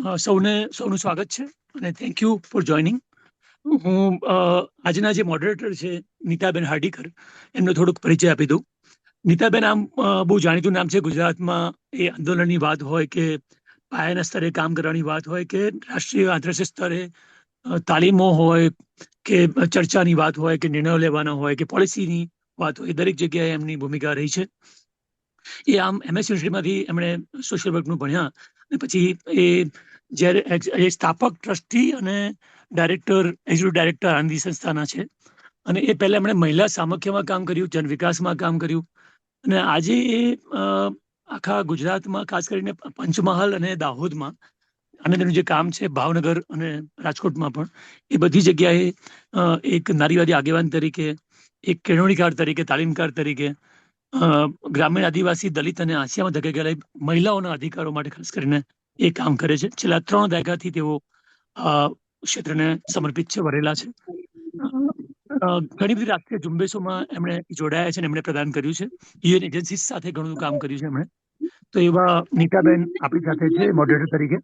સૌનું સ્વાગત છે અને થેન્ક યુ ફોર જોઈનિંગ. હું આજના જે મોડરેટર છે નીતાબેન હાર્ડીકર, એમનો થોડુંક પરિચય આપી દઉં. નીતાબેન આમ બહુ જાણીતું નામ છે ગુજરાતમાં. એ આંદોલનની વાત હોય કે પાયાના સ્તરે કામ કરવાની વાત હોય કે રાષ્ટ્રીય આંતરરાષ્ટ્રીય સ્તરે તાલીમો હોય કે ચર્ચાની વાત હોય કે નિર્ણયો લેવાના હોય કે પોલિસીની વાત હોય, દરેક જગ્યાએ એમની ભૂમિકા રહી છે. એ આમ MS યુનિવર્સિટીમાંથી એમણે સોશિયલ વર્કનું ભણ્યા અને પછી એ જ્યારે એ સ્થાપક ટ્રસ્ટી અને ડાયરેક્ટર એક્ઝિક્યુટિવ ડાયરેક્ટર આનંદી સંસ્થાના છે. અને એ પહેલા એમણે મહિલા સામખ્યમાં કામ કર્યું, જન વિકાસમાં કામ કર્યું અને આજે એ આખા ગુજરાતમાં ખાસ કરીને પંચમહાલ અને દાહોદમાં અને તેનું જે કામ છે ભાવનગર અને રાજકોટમાં પણ એ બધી જગ્યાએ એક નારીવાદી આગેવાન તરીકે, એક કેળવણીકાર તરીકે, તાલીમકાર તરીકે ગ્રામીણ આદિવાસી દલિત અને આસિયામાં ધકેલી ગયેલા મહિલાઓના અધિકારો માટે ખાસ કરીને એ કામ કરે છે. છેલ્લા 3 દાયકાથી તેઓ ક્ષેત્રને સમર્પિત છે, વરેલા છે. ઘણી બધી રાષ્ટ્રીય ઝુંબેશોમાં એમણે જોડાયા છે અને એમણે પ્રદાન કર્યું છે. યુએન એજન્સી સાથે ઘણું કામ કર્યું છે એમણે. તો એવા નીતાબેન આપણી સાથે છે મોડરેટર તરીકે.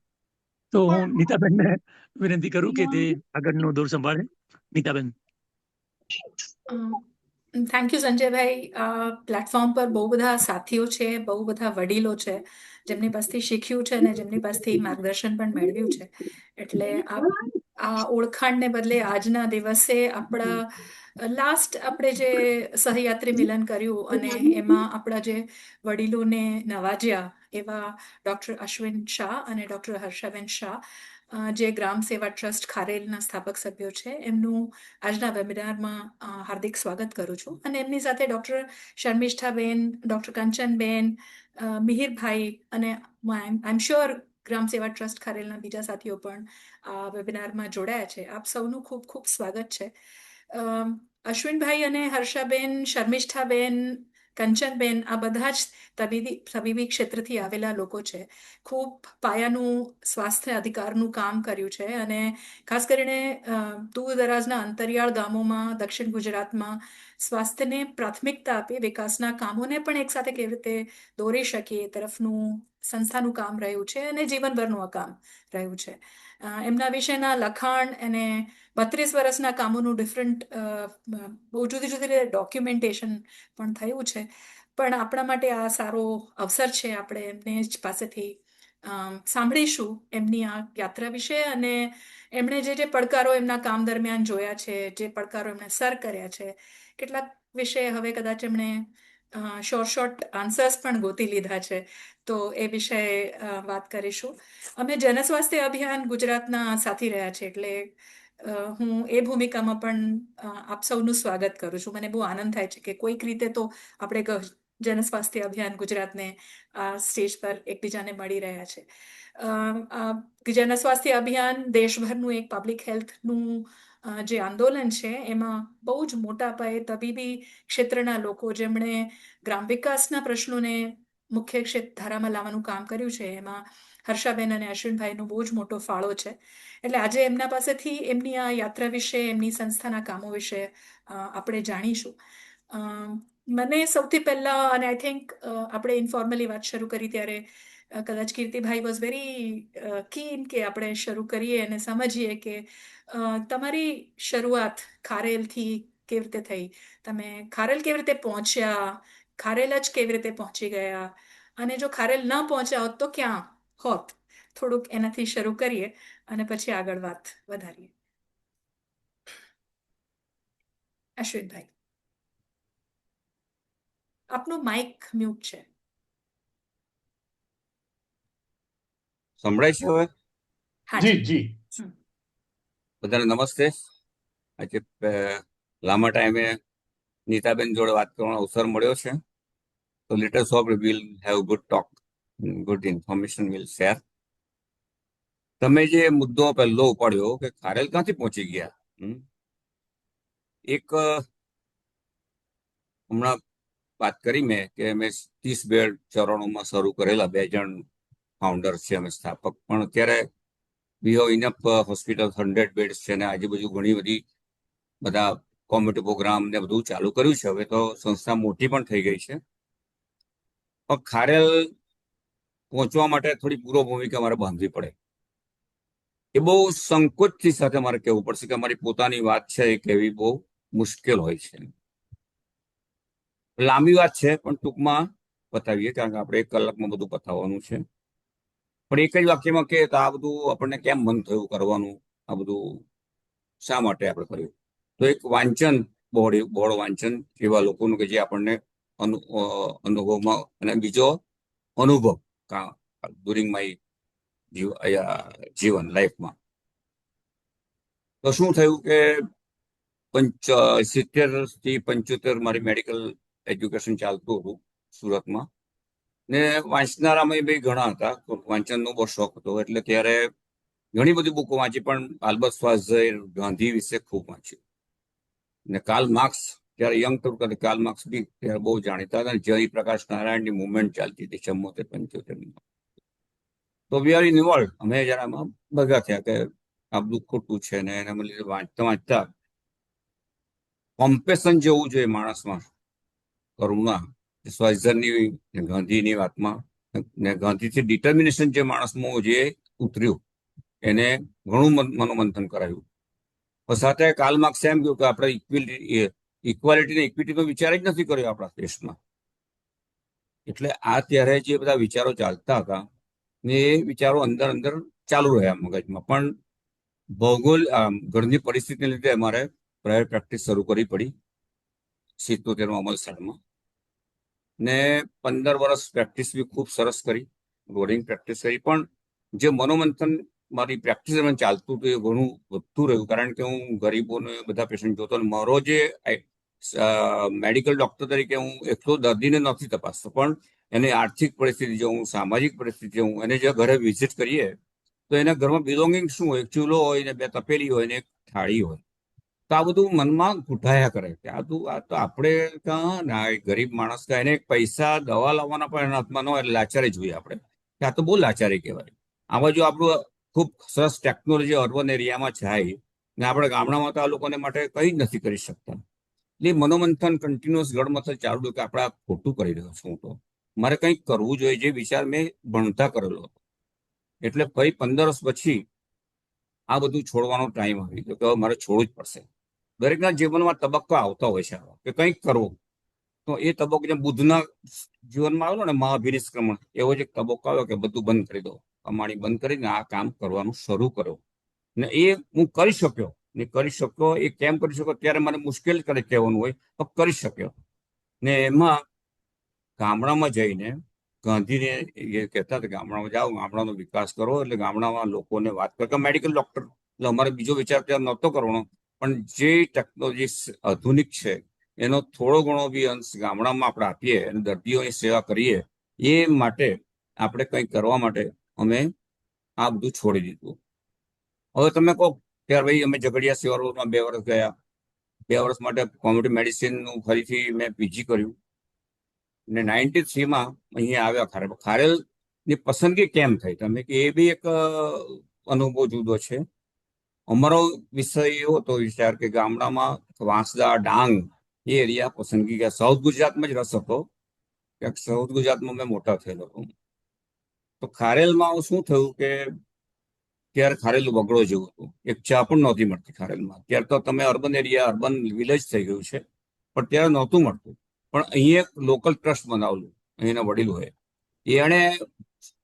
તો હું નીતાબેનને વિનંતી કરું કે તે આગળનો દોર સંભાળે. Nitaben. Thank you Sanjaybhai. Platform પર બહુ બધા સાથીઓ છે, બહુ બધા વડીલો છે જેમની પાસેથી શીખ્યું છે અને જેમની પાસેથી માર્ગદર્શન પણ મેળવ્યું છે. એટલે આ ઓળખાણને બદલે આજના દિવસે આપણે જે સહયાત્રી મિલન કર્યું અને એમાં આપણા જે વડીલોને નવાજ્યા એવા ડૉક્ટર અશ્વિન શાહ અને ડૉક્ટર હર્ષાબેન શાહ, જે ગ્રામ સેવા ટ્રસ્ટ ખારેલના સ્થાપક સભ્યો છે, એમનું આજના વેબિનારમાં હાર્દિક સ્વાગત કરું છું. અને એમની સાથે ડૉક્ટર શર્મિષ્ઠાબેન, ડૉક્ટર કંચનબેન, મિહિરભાઈ અને આઈ એમ શ્યોર ગ્રામ સેવા ટ્રસ્ટ ખારેલના બીજા સાથીઓ પણ આ વેબિનારમાં જોડાયા છે. આપ સૌનું ખૂબ ખૂબ સ્વાગત છે. અશ્વિનભાઈ અને હર્ષાબેન, શર્મિષ્ઠાબેન, કંચનબેન આ બધા જ તબીબી ક્ષેત્રથી આવેલા લોકો છે. ખૂબ પાયાનું સ્વાસ્થ્ય અધિકારનું કામ કર્યું છે અને ખાસ કરીને દૂર દરાજના અંતરિયાળ ગામોમાં દક્ષિણ ગુજરાતમાં સ્વાસ્થ્યને પ્રાથમિકતા આપી વિકાસના કામોને પણ એકસાથે કેવી રીતે દોરી શકીએ એ તરફનું સંસ્થાનું કામ રહ્યું છે અને જીવનભરનું આ કામ રહ્યું છે. એમના વિશેના લખાણ અને 32 વર્ષના કામોનું ડિફરન્ટ બહુ જુદી જુદી રીતે ડોક્યુમેન્ટેશન પણ થયું છે. પણ આપણા માટે આ સારો અવસર છે, આપણે એમને જ પાસેથી સાંભળીશું એમની આ યાત્રા વિશે અને એમણે જે પડકારો એમના કામ દરમિયાન જોયા છે, જે પડકારો એમણે સર કર્યા છે, કેટલાક વિશે હવે કદાચ એમણે શોર્ટ આન્સર્સ પણ ગોતી લીધા છે, તો એ વિશે વાત કરીશું. અમે જનસ્વાસ્થ્ય અભિયાન ગુજરાતના સાથી રહ્યા છે, એટલે હું એ ભૂમિકામાં પણ આપ સૌનું સ્વાગત કરું છું. મને બહુ આનંદ થાય છે કે કોઈક રીતે તો આપણે જનસ્વાસ્થ્ય અભિયાન ગુજરાતને આ સ્ટેજ પર એકબીજાને મળી રહ્યા છે. જનસ્વાસ્થ્ય અભિયાન દેશભરનું એક પબ્લિક હેલ્થનું જે આંદોલન છે, એમાં બહુ જ મોટા પાયે તબીબી ક્ષેત્રના લોકો જેમણે ગ્રામ વિકાસના પ્રશ્નોને મુખ્ય ધારામાં લાવવાનું કામ કર્યું છે, એમાં હર્ષાબેન અને અશ્વિનભાઈનો બહુ જ મોટો ફાળો છે. એટલે આજે એમના પાસેથી એમની આ યાત્રા વિશે, એમની સંસ્થાના કામો વિશે આપણે જાણીશું. મને સૌથી પહેલા, અને આઈ થિંક આપણે ઇન્ફોર્મલી વાત શરૂ કરી ત્યારે કદાચ કીર્તિભાઈ વોઝ વેરી કીન કે આપણે શરૂ કરીએ અને સમજીએ કે તમારી શરૂઆત ખારેલથી કેવી રીતે થઈ, તમે ખારેલ કેવી રીતે પહોંચ્યા, ખારેલ જ કેવી રીતે પહોંચી ગયા, અને જો ખારેલ ન પહોંચ્યા હોત તો ક્યાં હોત. થોડુંક એનાથી શરૂ કરીએ અને પછી આગળ વાત વધારીએ. અશ્વિનભાઈ, આપનું માઇક મ્યુટ છે. સંભળાય છે હવે? જી જી. બધાને નમસ્તે. આજે લાંબા ટાઈમે નીતાબેન જોડે વાત કરવાનો અવસર મળ્યો છે. તો letters of will have good talk, good information will share. તમે જે મુદ્દો પહેલો ઉપાડ્યો કે ખારેલ ક્યાંથી પહોંચી ગયા, એક હમણાં વાત કરી મેં કે અમે 30 બેડ ચરણોમાં શરૂ કરેલા, 2 જણ ફાઉન્ડર છે અમે સ્થાપક, પણ અત્યારે we have enough hospital, 100 beds છે અને આજુબાજુ ઘણી બધી બધા કોમ્યુનિટી પ્રોગ્રામ ને બધું ચાલુ કર્યું છે. હવે તો સંસ્થા મોટી પણ થઈ ગઈ છે. પણ ખારેલ પહોંચવા માટે થોડી પૂર્વ ભૂમિકા મારે બાંધવી પડે. એ બહુ સંકોચથી સાથે મારે કહેવું પડશે કે અમારી પોતાની વાત છે એ કહેવી બહુ મુશ્કેલ હોય છે. લાંબી વાત છે પણ ટૂંકમાં બતાવીએ, કારણ કે આપણે 1 કલાકમાં બધું બતાવવાનું છે. પણ એક જ વાક્યમાં કે તો આ બધું આપણને કેમ મન થયું કરવાનું, આ બધું શા માટે આપણે કર્યું? તો એક વાંચન, બહોળું વાંચન એવા લોકોનું કે જે આપણને અનુભવમાં, અને બીજો અનુભવ ડ્યુરિંગ માય જીવન લાઈફમાં. તો શું થયું કે 70 થી 75 મારી મેડિકલ એજ્યુકેશન ચાલતું હતું સુરતમાં, ને વાંચનારામાં ભાઈ ઘણા હતા, વાંચનનો બહુ શોખ હતો. એટલે ત્યારે ઘણી બધી બુકો વાંચી, પણ આલ્બર્ટ સ્વાઝર, ગાંધી વિશે ખૂબ વાંચ્યું. ને કાર્લ માર્ક્સ, ત્યારે યંગ હતું ત્યારે કાર્લ માર્ક્સ બી ત્યારે બહુ જાણીતા હતા. જયપ્રકાશ નારાયણની મુવમેન્ટ ચાલતી હતી 74-75. તો વી આર ઇન્વોલ્વ. અમે જરા આમાં ભેગા થયા કે આ બધું ખોટું છે, ને એના લીધે વાંચતા વાંચતા કોમ્પેશન જેવું જોઈએ માણસમાં, કરુણા, સ્વાઇઝરની, ગાંધીની વાતમાં, ને ગાંધીથી ડિટર્મિનેશન જે માણસમાં જે ઉતર્યું, એને ઘણું મનોમંથન કરાયું. સાથે કાર્લ માર્ક્સે એમ કહ્યું કે આપણે ઇક્વાલિટી ને ઇક્વિટીનો વિચાર જ નથી કર્યો આપણા દેશમાં. એટલે આ ત્યારે જે બધા વિચારો ચાલતા હતા ને એ વિચારો અંદર અંદર ચાલુ રહ્યા મગજમાં. પણ ઘરની પરિસ્થિતિને લીધે અમારે પ્રાઇવેટ પ્રેક્ટિસ શરૂ કરવી પડી 77માં અમલસાડમાં. ને 15 વર્ષ પ્રેક્ટિસ બી ખૂબ સરસ કરી, બોર્ડિંગ પ્રેક્ટિસ કરી. પણ જે મનોમંથન મારી પ્રેક્ટિસ ચાલતું હતું એ ઘણું વધતું રહ્યું, કારણ કે હું ગરીબોને બધા પેશન્ટ જોતો. મારો જે મેડિકલ ડોક્ટર તરીકે હું એકલો દર્દીને નથી તપાસતો, પણ એની આર્થિક પરિસ્થિતિ જોઉં, સામાજિક પરિસ્થિતિ જોઉં. એને જે ઘરે વિઝિટ કરીએ તો એના ઘરમાં બિલોંગિંગ શું હોય? એક ચૂલો હોય, ને 2 તપેલી હોય, ને એક થાળી હોય. તો આ બધું મનમાં ઘૂંટાયા કરે કે આ તો આપણે ક્યાં ના, ગરીબ માણસ કે એને પૈસા દવા લાવવાના પણ એના હાથમાં ન હોય, એટલે લાચારી જોઈએ આપણે કે આ તો બહુ લાચારી કહેવાય. આમાં જો આપણું ખૂબ સરસ ટેકનોલોજી અર્બન એરિયામાં જાય ને આપણે ગામડામાં તો આ લોકોને માટે કંઈ જ નથી કરી શકતા. એટલે મનોમંથન કન્ટિન્યુઅસ ગળમથલ ચાલુ કે આપણે આ ખોટું કરી રહ્યો છું. તો મારે કંઈક કરવું જોઈએ, જે વિચાર મેં ભણતા કરેલો હતો. એટલે ફરી 15 વર્ષ પછી આ બધું છોડવાનો ટાઈમ આવી ગયો કે હવે મારે છોડવું જ પડશે. દરેકના જીવનમાં તબક્કા આવતા હોય છે કે કંઈક કરવું. તો એ તબક્કો જે બુદ્ધના જીવનમાં આવેલો ને, મહાભિનિષ્ક્રમણ, એવો જ એક તબક્કો આવ્યો કે બધું બંધ કરી દો, કમાણી બંધ કરીને આ કામ કરવાનું શરૂ કરો. ને એ હું કરી શક્યો. એ કેમ કરી શક્યો? ત્યારે મને મુશ્કેલ કરે કહેવાનું હોય, તો કરી શક્યો. ને એમાં ગામડામાં જઈને ગાંધીને એ કહેતા હતા ગામડામાં જાઓ, ગામડાનો વિકાસ કરો. એટલે ગામડામાં લોકોને વાત કરો. મેડિકલ ડોક્ટર, એટલે અમારે બીજો વિચાર ત્યાં નહોતો કરવાનો, પણ જે ટેકનોલોજી આધુનિક છે એનો થોડો ઘણો બી અંશ ગામડામાં આપણે આપીએ અને દર્દીઓની સેવા કરીએ, એ માટે આપણે કંઈક કરવા માટે અમે આ બધું છોડી દીધું. હવે તમે કહો ત્યારે ભાઈ અમે ઝઘડિયા સેવા રોડમાં 2 વર્ષ ગયા. 2 વર્ષ માટે કોમ્યુનિટી મેડિસિનનું ફરીથી મેં પીજી કર્યું. ને 93માં અહીંયા આવ્યા ખારેલની પસંદગી કેમ થઈ? તમે કે એ બી એક અનુભવ જુદો છે. અમારો વિષય એવો હતો, વિચાર કે ગામડામાં વાંસદા, ડાંગ એ એરિયા પસંદગી ગયા. સાઉથ ગુજરાતમાં જ રસ હતો, સાઉથ ગુજરાતમાં મેં મોટા થયેલો હતો. તો ખારેલમાં શું થયું કે ત્યારે ખારેલ વગડો જેવું હતું, એક ચા પણ નહોતી મળતી ખારેલમાં. ત્યારે તો તમે અર્બન વિલેજ થઈ ગયું છે, પણ ત્યારે નહોતું મળતું. પણ અહીંયા એક લોકલ ટ્રસ્ટ બનાવેલું અહીંના વડીલોએ. એને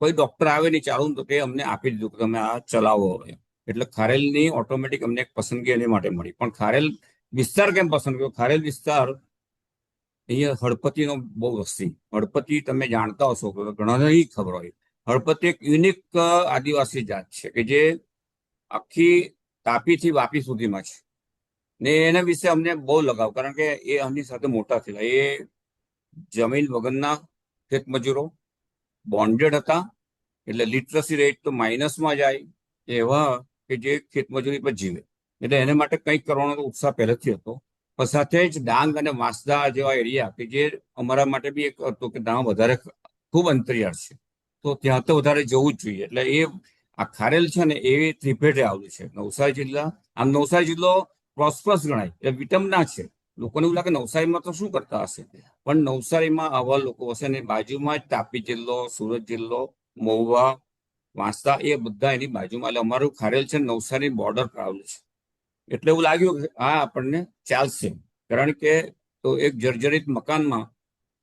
કોઈ ડોક્ટર આવે નહીં ચાલુ, તો તે અમને આપી દીધું કે તમે આ ચલાવો હવે. એટલે ખારેલની ઓટોમેટિક અમને એક પસંદગી એની માટે મળી. પણ ખારેલ વિસ્તાર કેમ પસંદ કર્યો? ખારેલ વિસ્તાર અહીંયા હળપતિનો બહુ વસ્તી. હળપતિ તમે જાણતા હશો, ઘણા નહીં ખબર હોય. હળપતિ એક યુનિક આદિવાસી જાત છે કે જે આખી તાપીથી વાપી સુધીમાં છે. ને એના વિશે અમને બહુ લગાવ, કારણ કે એ આમની સાથે મોટા થયેલા. એ જમીન વગરના ખેત મજૂરો, બોન્ડેડ હતા, એટલે લિટરસી રેટ તો માઇનસમાં જાય એવા કે જે ખેતમજૂરી પર જીવે. એટલે એને માટે કંઈક કરવાનો ઉત્સાહ પહેલેથી હતો. પણ સાથે જ ડાંગ અને વાંસદા જેવા એરિયા કે જે અમારા માટે બી એક હતો કે ત્યાં વધારે ખૂબ અંતરિયાળ છે, તો ત્યાં તો વધારે જવું જ જોઈએ. એટલે એ આ ખારેલ છે ને એ ત્રિભેટે આવેલું છે. નવસારી જિલ્લા, આમ નવસારી જિલ્લો પ્રોસ્પરસ ગણાય, એ વિટમના છે. લોકોને એવું લાગે નવસારીમાં તો શું કરતા હશે, પણ નવસારીમાં આવા લોકો હશે. ને બાજુમાં જ તાપી જિલ્લો, સુરત જિલ્લો, મહુવા, વાંચતા એ બધા એની બાજુમાં. એટલે અમારું ખારેલ છે ને નવસારી બોર્ડર પર આવેલું છે. એટલે એવું લાગ્યું કે આ આપણને ચાલશે, કારણ કે તો એક જર્જરિત મકાનમાં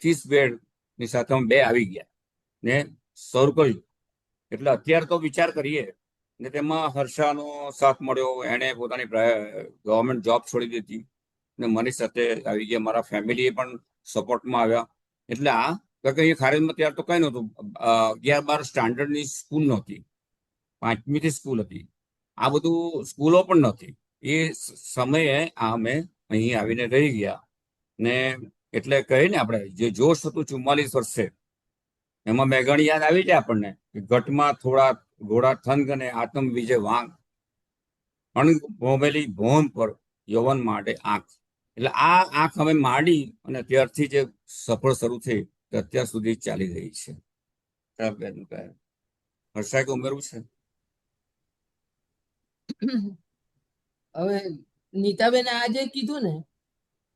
30 બેડ ની સાથે અમે બે આવી ગયા ને શરૂ કર્યું. એટલે અત્યારે તો વિચાર કરીએ ને તેમાં હર્ષાનો સાથ મળ્યો. એણે પોતાની ગવર્મેન્ટ જોબ છોડી દીધી ને મારી સાથે આવી ગયા. મારા ફેમિલીએ પણ સપોર્ટમાં આવ્યા. એટલે આ કારણ કે અહીંયા ખારેજમાં ત્યાર તો કઈ નહોતું. 11-12 સ્ટાન્ડર્ડની સ્કૂલ નહોતી, 5મી થી સ્કૂલ હતી. આ બધું સ્કૂલો પણ નહોતી. એ સમયે આ અમે અહીં આવીને રહી ગયા ને એટલે કહે ને આપણે જે જોશ હતું 44 વર્ષે, એમાં મેઘાણી યાદ આવી જાય આપણને કે ઘટમાં થોડા ઘોડા થંગ અને આત્મ વિજય વાંગ, અણભોમેલી ભોન પર યૌવન માટે આંખ. એટલે આ આંખ અમે માંડી અને ત્યારથી જે સફળ શરૂ થઈ તે અત્યાર સુધી ચાલી રહી છે. હર્ષાએ ઉમેરવું છે? હવે નીતાબેન આ જે કીધું ને,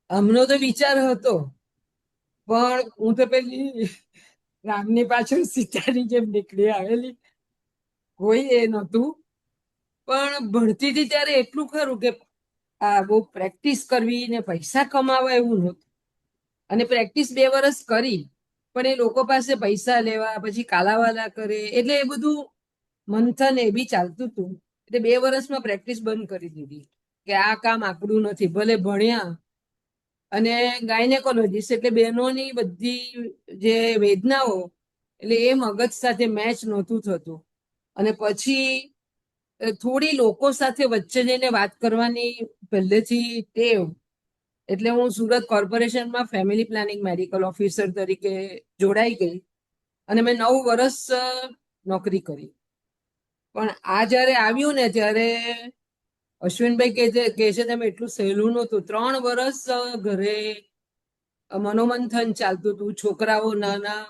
હમણો તો વિચાર હતો, પણ હું તો પેલી રામની પાછળ સીતાની જેમ નીકળી આવેલી, કોઈ એ નહોતું. પણ ભણતી હતી ત્યારે એટલું ખરું કે આ બહુ પ્રેક્ટિસ કરવી ને પૈસા કમાવા એવું નહોતું. અને પ્રેક્ટિસ 2 વર્ષ કરી, પણ એ લોકો પાસે પૈસા લેવા, પછી કાલાવાલા કરે, એટલે એ બધું મંથન એ બી ચાલતું હતું. એટલે 2 વર્ષમાં પ્રેક્ટિસ બંધ કરી દીધી કે આ કામ આપણું નથી. ભલે ભણ્યા અને ગાયનેકોલોજીસ્ટ એટલે બહેનોની બધી જે વેદનાઓ, એટલે એ મગજ સાથે મેચ નહોતું થતું. અને પછી થોડી લોકો સાથે વચ્ચે જઈને વાત કરવાની પહેલેથી ટેવ, એટલે હું સુરત કોર્પોરેશનમાં ફેમિલી પ્લાનિંગ મેડિકલ ઓફિસર તરીકે જોડાઈ ગઈ અને મેં 9 વર્ષ નોકરી કરી. પણ આ જયારે આવ્યું ને ત્યારે અશ્વિનભાઈ કે છે તેમ એટલું સહેલું નહોતું. 3 વર્ષ ઘરે મનોમંથન ચાલતું હતું. છોકરાઓ નાના,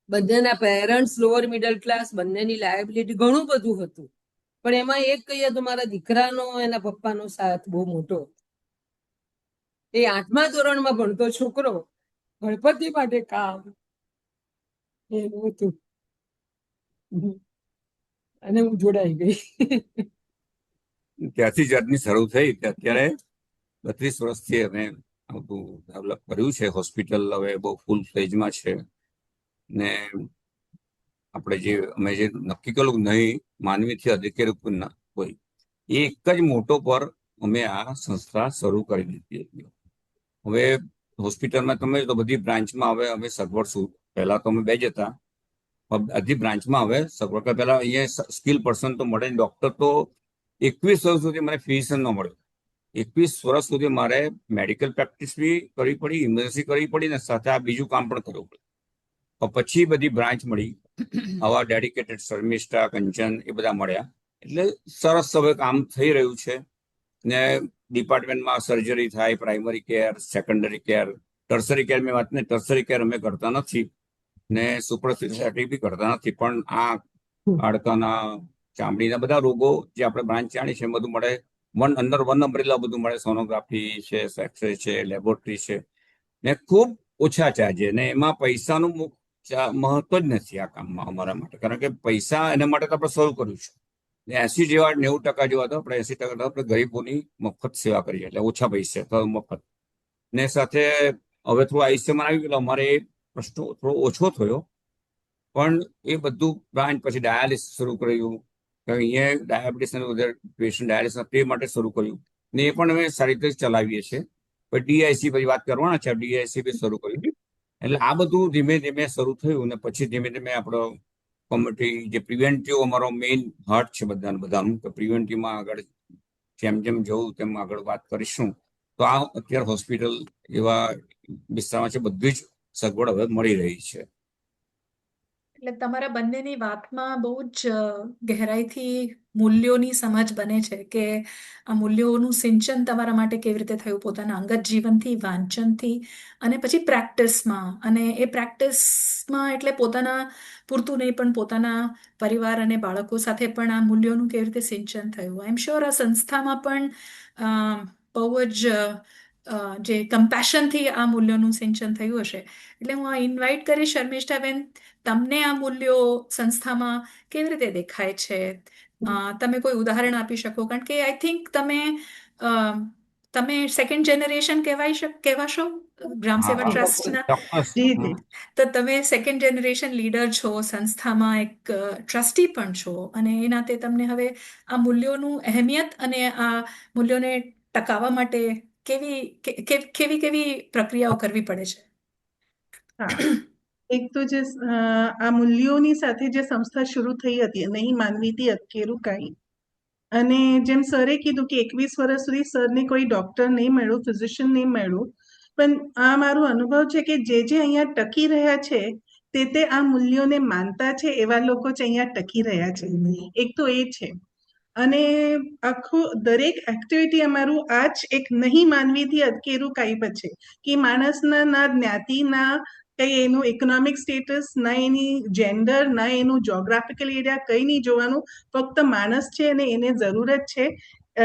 બંનેના પેરેન્ટ્સ લોઅર મિડલ ક્લાસ, બંનેની લાયબિલિટી, ઘણું બધું હતું. પણ એમાં એક કહીએ તો મારા દીકરાનો એના પપ્પાનો સાથ બહુ મોટો. એ 8મા ધોરણમાં ભણતો છોકરો, ગણપતિ માટે કામ એવું હતું. અને હું જોડાઈ ગઈ. ત્યાંથી જર્ની શરૂ થઈ કે અત્યારે 32 વર્ષથી અમે બધું ડેવલપ કર્યું છે. હોસ્પિટલ હવે બહુ ફૂલ ફ્લેજમાં છે ને આપણે જે અમે જે નક્કી કરેલું નહીં માનવીથી અધિકારી ના કોઈ, એ એક જ મોટો પર અમે આ સંસ્થા શરૂ કરી દીધી હતી. હવે હોસ્પિટલમાં તમે તો બધી બ્રાન્ચમાં હવે અમે સગવડ શું, પહેલા તો અમે 2 જ હતા, બધી બ્રાન્ચમાં હવે સગવડ. પહેલા અહીંયા સ્કિલ પર્સન તો મળે, ડોક્ટર તો 21 વર્ષ સુધી મને ફિઝિશિયન ન મળ્યો. 21 વર્ષ સુધી મારે મેડિકલ પ્રેક્ટિસ બી કરવી પડી, ઇમરજન્સી કરવી પડી ને સાથે આ બીજું કામ પણ કરવું પડ્યું. પછી બધી બ્રાન્ચ મળી, આવા ડેડિકેટેડ શર્મિષ્ઠા, કંચન એ બધા મળ્યા. એટલે સરસ હવે કામ થઈ રહ્યું છે ને ડિપાર્ટમેન્ટમાં સર્જરી થાય, primary care, secondary care, tertiary care. મેં વાત ને ટર્સરી કેર અમે કરતા નથી ને સુપર સ્પેશિયાલિટી બી કરતા નથી. પણ આ હાડકાના, ચામડીના બધા રોગો જે આપણે બ્રાન્ચ જાણી છે બધું મળે. અંડર વન અમ્બ્રેલા બધું મળે. સોનોગ્રાફી છે, એક્સરે છે, લેબોરેટરી છે ને ખૂબ ઓછા ચાર્જે. ને એમાં પૈસાનું મહત્વ જ નથી આ કામમાં અમારા માટે, કારણ કે પૈસા એના માટે તો આપણે સોલ્વ કર્યું છે. 80 જેવા 90% જેવા તો આપણે 80% આપણે ગરીબોની મફત સેવા કરીએ, એટલે ઓછા પૈસે તો મફત. ને સાથે હવે થોડું આયુષ્યમાન આવી ગયું, અમારે એ પ્રશ્નો થોડો ઓછો થયો. પણ એ બધું બ્રાન્ચ પછી ડાયાલિસિસ શરૂ કર્યું. અહીંયા ડાયાબિટીસ પેશન્ટ ડાયાલિસિસ તે માટે શરૂ કર્યું ને એ પણ અમે સારી રીતે ચલાવીએ છીએ. પછી ડીઆઈસી પછી વાત કરવાના છે, ડીઆઈસી બી શરૂ કર્યું. એટલે આ બધું ધીમે ધીમે શરૂ થયું ને પછી ધીમે ધીમે આપણો કોમ્યુનિટી જે પ્રિવેન્ટિવ અમારો મેઇન હાર્ટ છે બધાનું, તો પ્રિવેન્ટિવમાં આગળ જેમ જેમ જવું તેમ આગળ વાત કરીશું. તો આ અત્યારે હોસ્પિટલ એવા વિસ્તારમાં છે, બધી જ સગવડ હવે મળી રહી છે. એટલે તમારા બંનેની વાતમાં બહુ જ ગહેરાઈથી મૂલ્યોની સમજ બને છે કે આ મૂલ્યોનું સિંચન તમારા માટે કેવી રીતે થયું, પોતાના અંગત જીવનથી, વાંચનથી અને પછી પ્રેક્ટિસમાં. અને એ પ્રેક્ટિસમાં એટલે પોતાના પૂરતું નહીં પણ પોતાના પરિવાર અને બાળકો સાથે પણ આ મૂલ્યોનું કેવી રીતે સિંચન થયું. આઈ એમ શ્યોર આ સંસ્થામાં પણ બહુ જ જે કમ્પેશનથી આ મૂલ્યોનું સિંચન થયું હશે. એટલે હું આ ઇન્વાઇટ કરીશ શર્મિષ્ઠાબેન, તમને આ મૂલ્યો સંસ્થામાં કેવી રીતે દેખાય છે? તમે કોઈ ઉદાહરણ આપી શકો? કારણ કે આઈ થિંક તમે સેકન્ડ જનરેશન કહેવાશો ગ્રામ સેવા હા, ટ્રસ્ટના. ચોક્કસ. જી જી. તો તમે સેકન્ડ જનરેશન લીડર છો, સંસ્થામાં એક ટ્રસ્ટી પણ છો, અને એ નાતે તમને હવે આ મૂલ્યોનું અહેમિયત અને આ મૂલ્યોને ટકાવવા માટે કેવી કેવી પ્રક્રિયાઓ કરવી પડે છે? હા, એક તો જે આ મૂલ્યોની સાથે જે સંસ્થા શરૂ થઈ હતી, નહીં માનવીથી અટકેરું કાંઈ. અને જેમ સરે કીધું કે 21 વર્ષ સુધી સરને કોઈ ડોક્ટર નહીં મળ્યું, ફિઝિશિયન નહીં મળ્યું, પણ આ મારો અનુભવ છે કે જે અહીંયા ટકી રહ્યા છે તે આ મૂલ્યોને માનતા છે એવા લોકો જ અહીંયા ટકી રહ્યા છે. એક તો એ છે. અને આખું દરેક એક્ટિવિટી અમારું આ જ એક નહીં માનવીથી અટકેરું કાંઈ પણ છે કે માણસના ના જ્ઞાતિના કંઈ એનું ઇકોનોમિક સ્ટેટસ, ના એની જેન્ડર, ના એનું જોગ્રાફિકલ એરિયા કંઈ નહીં જોવાનું, ફક્ત માણસ છે અને એને જરૂરત છે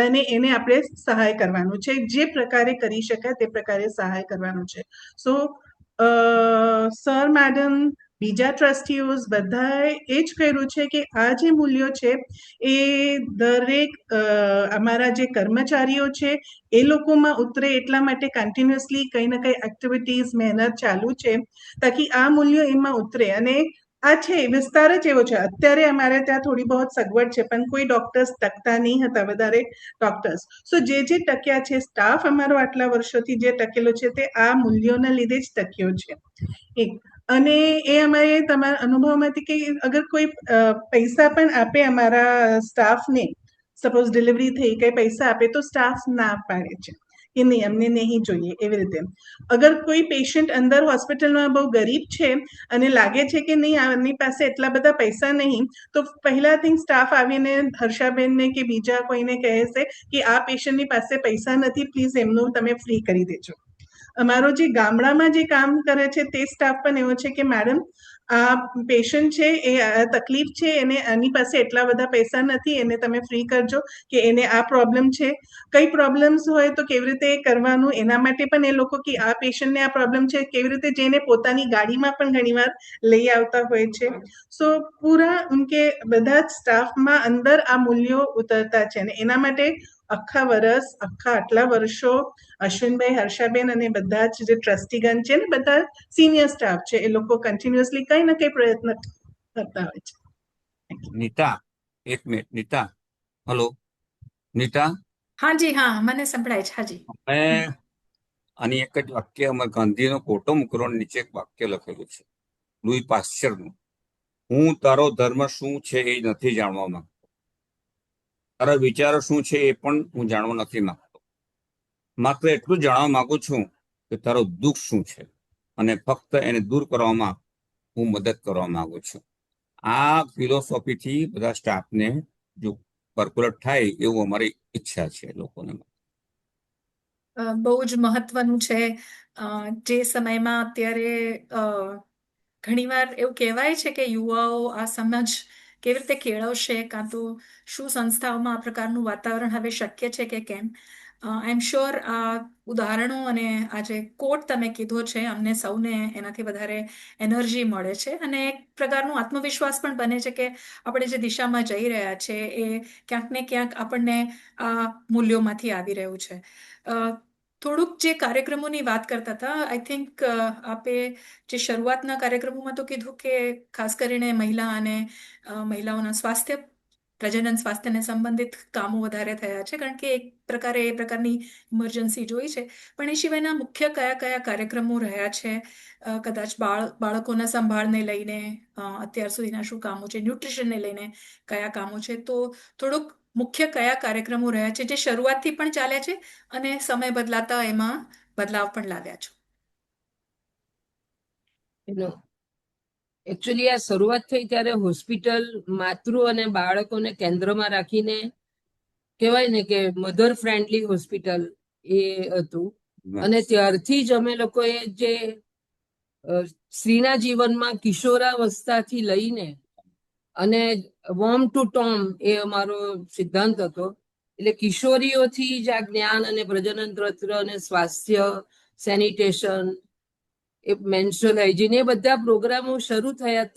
અને એને આપણે સહાય કરવાનું છે. જે પ્રકારે કરી શકાય તે પ્રકારે સહાય કરવાનું છે. સો સર, મેડમ, બીજા ટ્રસ્ટીઓ બધાએ એ જ કર્યું છે કે આ જે મૂલ્યો છે એ દરેક અમારા જે કર્મચારીઓ છે એ લોકોમાં ઉતરે, એટલા માટે કન્ટિન્યુઅસલી કંઈ ને કંઈ એક્ટિવિટીઝ, મહેનત ચાલુ છે તાકી આ મૂલ્યો એમાં ઉતરે. અને આ છે વિસ્તાર જ એવો છે. અત્યારે અમારે ત્યાં થોડી બહુ સગવડ છે, પણ કોઈ ડોક્ટર્સ ટકતા નહીં હતા, વધારે ડોક્ટર્સ. સો જે ટક્યા છે, સ્ટાફ અમારો આટલા વર્ષોથી જે ટકેલો છે તે આ મૂલ્યોના લીધે જ ટક્યો છે. એક અને એ અમારે તમારા અનુભવમાંથી કે અગર કોઈ પૈસા પણ આપે અમારા સ્ટાફને, સપોઝ ડિલિવરી થઈ કઈ પૈસા આપે તો સ્ટાફ ના પાડે છે કે નહીં, અમને નહીં જોઈએ. એવી રીતે અગર કોઈ પેશન્ટ અંદર હોસ્પિટલમાં બહુ ગરીબ છે અને લાગે છે કે નહીં આની પાસે એટલા બધા પૈસા નહીં, તો પહેલાથી સ્ટાફ આવીને હર્ષાબેનને કે બીજા કોઈને કહે છે કે આ પેશન્ટની પાસે પૈસા નથી, પ્લીઝ એમનું તમે ફ્રી કરી દેજો. અમારો જે ગામડામાં જે કામ કરે છે તે સ્ટાફ પણ એવો છે કે મેડમ આ પેશન્ટ છે, એ તકલીફ છે, એને આની પાસે એટલા બધા પૈસા નથી, એને તમે ફ્રી કરજો કે એને આ પ્રોબ્લેમ છે. કઈ પ્રોબ્લેમ્સ હોય તો કેવી રીતે કરવાનું, એના માટે પણ એ લોકો કે આ પેશન્ટને આ પ્રોબ્લેમ છે કેવી રીતે જઈને પોતાની ગાડીમાં પણ ઘણીવાર લઈ આવતા હોય છે. સો પૂરા ઉનકે બધા જ સ્ટાફમાં અંદર આ મૂલ્યો ઉતરતા છે અને એના માટે આખા વર્ષ, આખા આટલા વર્ષો અશ્વિનભાઈ, હર્ષાબેન અને બધા જ જે ટ્રસ્ટીગણ છે ને, બધા સિનિયર સ્ટાફ છે, એ લોકો કન્ટિન્યુઅસલી કંઈ ને કંઈ પ્રયત્ન કરતા હોય છે. નીતા, એક મિનિટ. નીતા, હલો નીતા. હાજી, હા, મને સંભળાય છે. હાજી. મેં આની એક જ વાક્ય, અમે ગાંધીનો ફોટો મૂકેલો, નીચે એક વાક્ય લખેલું છે લુઈ પાશ્ચરનું: હું તારો ધર્મ શું છે એ નથી જાણવા માંગતો, તારા વિચારો શું છે એ પણ હું જાણવા નથી માંગતો. માત્ર એટલું જાણવા માંગુ છું કે તારો દુઃખ શું છે, અને ફક્ત એને દૂર કરવામાં હું મદદ કરવા માંગુ છું. આ ફિલોસોફીથી બધા સ્ટાફને જો પર્ક્યુલેટ થાય એવું અમારી ઈચ્છા છે લોકોને. બહુ જ મહત્વનું છે. જે સમયમાં અત્યારે ઘણીવાર એવું કહેવાય છે કે યુવાઓ આ સમજ કેવી રીતે કેળવશે, કાં તો શું સંસ્થાઓમાં આ પ્રકારનું વાતાવરણ હવે શક્ય છે કે કેમ. આઈ એમ શ્યોર આ ઉદાહરણો અને આ જે કોટ તમે કીધો છે, અમને સૌને એનાથી વધારે એનર્જી મળે છે અને એક પ્રકારનું આત્મવિશ્વાસ પણ બને છે કે આપણે જે દિશામાં જઈ રહ્યા છે એ ક્યાંક ને ક્યાંક આપણને આ મૂલ્યોમાંથી આવી રહ્યું છે. થોડુંક જે કાર્યક્રમોની વાત કરતા હતા, આઈ થિંક આપે જે શરૂઆતના કાર્યક્રમોમાં તો કીધું કે ખાસ કરીને મહિલા અને મહિલાઓના સ્વાસ્થ્ય, પ્રજનન સ્વાસ્થ્યને સંબંધિત કામો વધારે થયા છે, કારણ કે એક પ્રકારે એ પ્રકારની ઇમરજન્સી જોઈ છે. પણ એ સિવાયના મુખ્ય કયા કયા કાર્યક્રમો રહ્યા છે? કદાચ બાળકોના સંભાળને લઈને અત્યાર સુધીના શું કામો છે, ન્યુટ્રિશનને લઈને કયા કામો છે, તો થોડુંક મુખ્ય કયા કાર્યક્રમો રહ્યા છે જે શરૂઆતથી પણ ચાલ્યા છે અને સમય બદલાતા એમાં બદલાવ પણ લાવ્યા છો? એકચ્યુઅલી આ શરૂઆત થઈ ત્યારે હોસ્પિટલ માતૃ અને બાળકોને કેન્દ્રમાં રાખીને કહેવાય ને કે મધર ફ્રેન્ડલી હોસ્પિટલ એ હતું. અને ત્યારથી જ અમે લોકોએ જે સ્ત્રીના જીવનમાં કિશોરાવસ્થાથી લઈને અને વોર્મ ટુ ટોમ એ અમારો સિદ્ધાંત હતો એટલે કિશોરીઓથી જ આ જ્ઞાન અને પ્રજનન તંત્ર અને સ્વાસ્થ્ય, સેનિટેશન, એ મેન્સ્ટ્રુઅલ હાઇજીન, એ બધા પ્રોગ્રામો શરૂ થયા.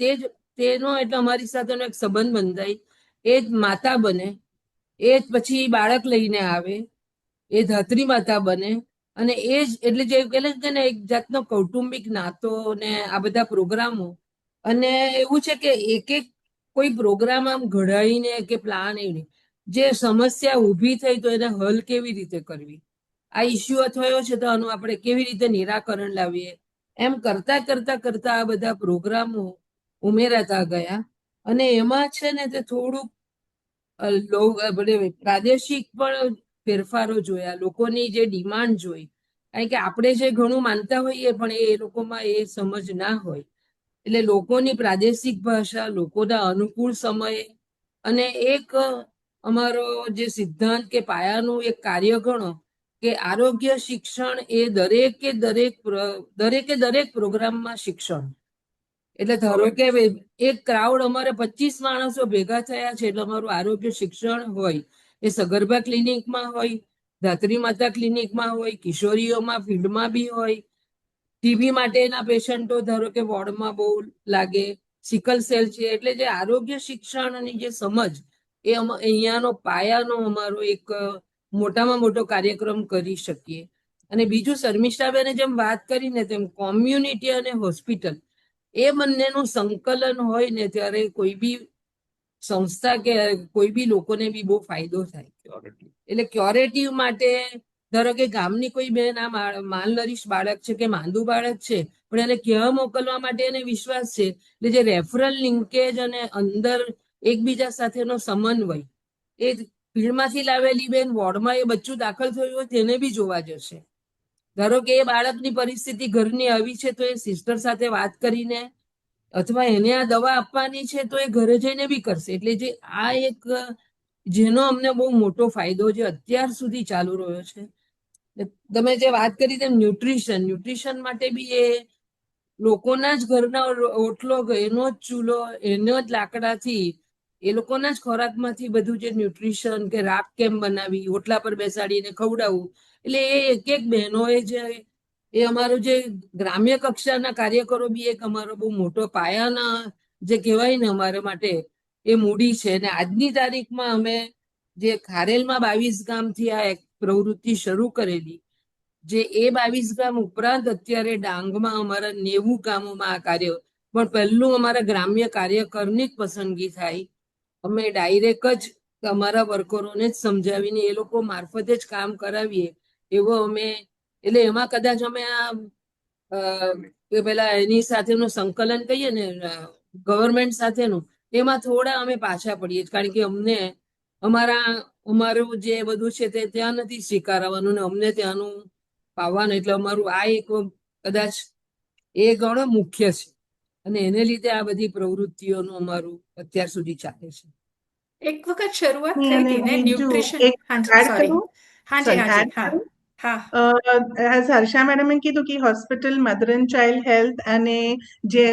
તેનો એટલે અમારી સાથેનો એક સંબંધ બંધાય. એ જ માતા બને, એ જ પછી બાળક લઈને આવે, એ ધાત્રી માતા બને, અને એ જ એટલે જે કહેવાય છે ને એક જાતનો કૌટુંબિક નાતો ને આ બધા પ્રોગ્રામો. અને એવું છે કે એક એક કોઈ પ્રોગ્રામ આમ ઘડાઈને કે પ્લાન એ નહીં, જે સમસ્યા ઊભી થઈ તો એને હલ કેવી રીતે કરવી, આ ઇસ્યુ થયો છે તો આનું આપણે કેવી રીતે નિરાકરણ લાવીએ, એમ કરતા કરતા કરતા આ બધા પ્રોગ્રામો ઉમેરાતા ગયા. અને એમાં છે ને તે થોડુંક પ્રાદેશિક પણ ફેરફારો જોયા, લોકોની જે ડિમાન્ડ જોઈ. કારણ કે આપણે જે ઘણું માનતા હોઈએ પણ એ લોકોમાં એ સમજ ના હોય. એટલે લોકોની પ્રાદેશિક ભાષા, લોકોના અનુકૂળ સમયે, અને એક અમારો જે સિદ્ધાંત કે પાયાનું એક કાર્ય ગણો કે આરોગ્ય શિક્ષણ એ દરેક પ્રોગ્રામમાં શિક્ષણ. એટલે ધારો કે એક ક્રાઉડ અમારે 25 માણસો ભેગા થયા છે એટલે અમારું આરોગ્ય શિક્ષણ હોય. એ સગર્ભા ક્લિનિકમાં હોય, ધાત્રી માતા ક્લિનિકમાં હોય, કિશોરીઓમાં ફિલ્ડમાં બી હોય, ટીબી માટેના પેશન્ટો ધારો કે વોર્ડમાં બહુ લાગે, સિકલ સેલ છે. એટલે જે આરોગ્ય શિક્ષણની જે સમજ એ અહીંયાનો પાયાનો અમારો એક મોટામાં મોટો કાર્યક્રમ કરી શકીએ. અને બીજું શર્મિષ્ઠાબેને જેમ વાત કરીને તેમ કોમ્યુનિટી અને હોસ્પિટલ એ બંનેનું સંકલન હોય ને ત્યારે કોઈ બી સંસ્થા કે કોઈ બી લોકોને બી બહુ ફાયદો થાય. એટલે ક્યોરેટિવ માટે ધારો કે ગામની કોઈ બેન આ માલનરીશ બાળક છે કે માંદુ બાળક છે પણ એને ક્યાં મોકલવા માટે એને વિશ્વાસ છે. એટલે જે રેફરલ લિંકેજ અને અંદર એકબીજા સાથેનો સમન્વય, એ ફિલ્ડમાંથી લાવેલી બેન વોર્ડમાં એ બચ્ચું દાખલ થયું હોય તેને બી જોવા જશે. ધારો કે એ બાળકની પરિસ્થિતિ ઘરની આવી છે તો એ સિસ્ટર સાથે વાત કરીને, અથવા એને આ દવા આપવાની છે તો એ ઘરે જઈને બી કરશે. એટલે જે આ એક જેનો અમને બહુ મોટો ફાયદો જે અત્યાર સુધી ચાલુ રહ્યો છે. તમે જે વાત કરી તેમ ન્યુટ્રિશન માટે બી એ લોકોના જ ઘરના ઓટલો, એનો જ ચૂલો, એનો જ લાકડાથી, એ લોકોના જ ખોરાકમાંથી બધું જે ન્યુટ્રિશન કે રાખ કેમ બનાવી, ઓટલા પર બેસાડીને ખવડાવવું. એટલે એ એક એક બહેનોએ જે એ અમારું જે ગ્રામ્ય કક્ષાના કાર્યકરો બી એક અમારો બહુ મોટો પાયાના જે કહેવાય ને અમારા માટે એ મૂડી છે. અને આજની તારીખમાં અમે જે ખારેલમાં 22 ગામથી આ એક પ્રવૃત્તિ શરૂ કરેલી, જે એ 22 ગામ ઉપરાંત અત્યારે ડાંગમાં અમારા 90 ગામોમાં આ કાર્ય. પણ પહેલું અમારા ગ્રામ્ય કાર્યકરની જ પસંદગી થાય. અમે ડાયરેક્ટ જ અમારા વર્કરોને જ સમજાવીને એ લોકો મારફતે જ કામ કરાવીએ એવો અમે. એટલે એમાં કદાચ અમે આ પેલા એની સાથેનું સંકલન કહીએ ને ગવર્મેન્ટ સાથેનું, એમાં થોડા અમે પાછા પડીએ કારણ કે અમને અમારું જે બધું છે તે ત્યાં નથી સ્વીકારવાનું ને અમને ત્યાંનું પાવાનું. એટલે અમારું આ એક કદાચ એ ઘણો મુખ્ય છે અને એને લીધે આ બધી પ્રવૃત્તિઓનું અમારું અત્યાર સુધી ચાલે છે. એક વખત શરૂઆત થઈ અને હતી ને બીજું ન્યુટ્રિશન. એક હાજી, add સોરી. કરું? હાજી Sorry, હાજી add હા કરું? હા. એઝ હર્ષા મેડમે કીધું કે hospital, mother and child health અને જે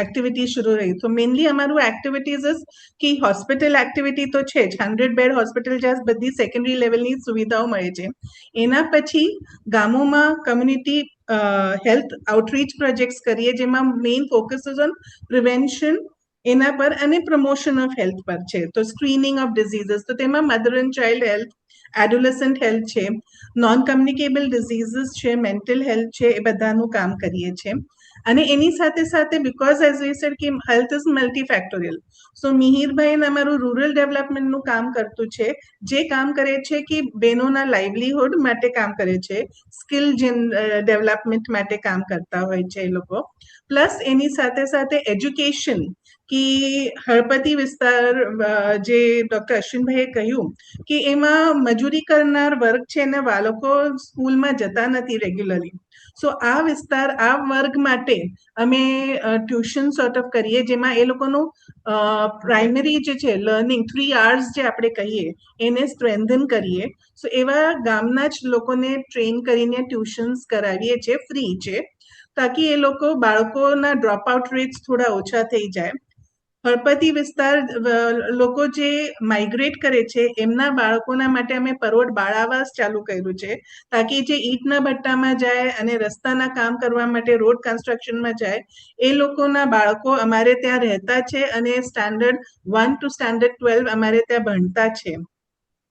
એક્ટિવિટી શરૂ રહી, તો મેઇનલી અમારું એક્ટિવિટીઝ કે હોસ્પિટલ એક્ટિવિટી તો છે જ, 100 બેડ હોસ્પિટલ જ્યાં બધી સેકન્ડરી લેવલની સુવિધાઓ મળે છે. એના પછી ગામોમાં કમ્યુનિટી હેલ્થ આઉટરીચ પ્રોજેક્ટ્સ કરીએ જેમાં મેઇન ફોકસ ઓન પ્રિવેન્શન એના પર અને પ્રમોશન ઓફ હેલ્થ પર છે. તો સ્ક્રીનિંગ ઓફ ડિઝીઝીસ, તો તેમાં mother and child health, adolescent health છે, નોન કમ્યુનિકેબલ ડિઝીઝીસ છે, મેન્ટલ હેલ્થ છે, એ બધાનું કામ કરીએ છીએ. અને એની સાથે સાથે બીકોઝ એઝ વી સેડ કે હેલ્થ ઇઝ મલ્ટીફેક્ટોરિયલ, સો મિહિરભાઈ અમારું રૂરલ ડેવલપમેન્ટનું કામ કરતું છે, જે કામ કરે છે કે બહેનોના લાઇવલીહુડ માટે કામ કરે છે, સ્કિલ ડેવલપમેન્ટ માટે કામ કરતા હોય છે એ લોકો. પ્લસ એની સાથે સાથે એજ્યુકેશન કે હળપતિ વિસ્તાર જે ડૉક્ટર અશ્વિનભાઈએ કહ્યું કે એમાં મજૂરી કરનાર વર્ગ છે ને બાળકો સ્કૂલમાં જતા નથી રેગ્યુલરલી. સો આ વિસ્તાર, આ વર્ગ માટે અમે ટ્યુશન સોર્ટ ઓફ કરીએ જેમાં એ લોકોનું પ્રાઇમરી જે છે લર્નિંગ 3 hours જે આપણે કહીએ એને સ્ટ્રેન્થન કરીએ. સો એવા ગામના જ લોકોને ટ્રેન કરીને ટ્યુશન્સ કરાવીએ છીએ, ફ્રી છે, તાકી એ લોકો બાળકોના ડ્રોપ આઉટ રેટ્સ થોડા ઓછા થઈ જાય. હળપતિ વિસ્તાર લોકો જે માઇગ્રેટ કરે છે એમના બાળકોના માટે અમે પરોઢ બાળાવાસ ચાલુ કર્યું છે, તાકી જે ઈંટના ભટ્ટામાં જાય અને રસ્તાના કામ કરવા માટે રોડ કન્સ્ટ્રક્શનમાં જાય એ લોકોના બાળકો અમારે ત્યાં રહેતા છે અને સ્ટાન્ડર્ડ 1 to સ્ટાન્ડર્ડ 12 અમારે ત્યાં ભણતા છે.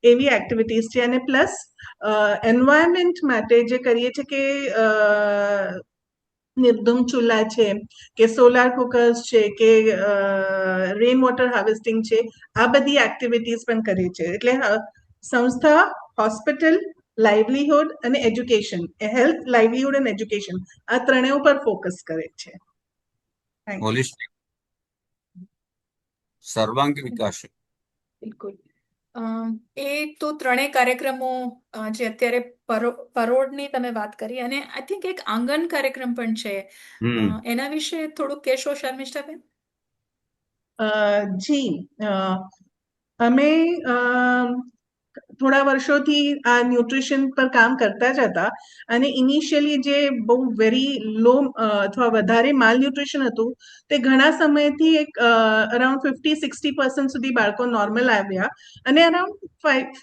એવી એક્ટિવિટીઝ છે. અને પ્લસ એન્વાયરમેન્ટ માટે જે કરીએ છીએ કે નિર્ધૂમ ચૂલા છે કે સોલાર કુકર્સ છે કે રેઇન વોટર હાર્વેસ્ટિંગ છે, આ બધી એક્ટિવિટીઝ પણ કરીએ છીએ. એટલે સંસ્થા, હોસ્પિટલ, લાઇવલીહુડ અને એજ્યુકેશન, હેલ્થ, લાઇવલીહુડ અને એજ્યુકેશન, આ ત્રણેય ઉપર ફોકસ કરે છે. Thank you. હોલિસ્ટિક સર્વાંગી વિકાસ. બિલકુલ. એ તો ત્રણેય કાર્યક્રમો જે અત્યારે પરોઢની તમે વાત કરી, અને આઈ થિંક એક આંગણ કાર્યક્રમ પણ છે, એના વિશે થોડુંક કહેશો શર્મિષ્ઠાબેન? જી, અમે થોડા વર્ષોથી આ ન્યુટ્રિશન પર કામ કરતા જ હતા અને ઇનિશિયલી જે બહુ વેરી લો અથવા વધારે માલ ન્યુટ્રિશન હતું તે ઘણા સમયથી એક અરાઉન્ડ 50-60% સુધી બાળકો નોર્મલ આવ્યા અને અરાઉન્ડ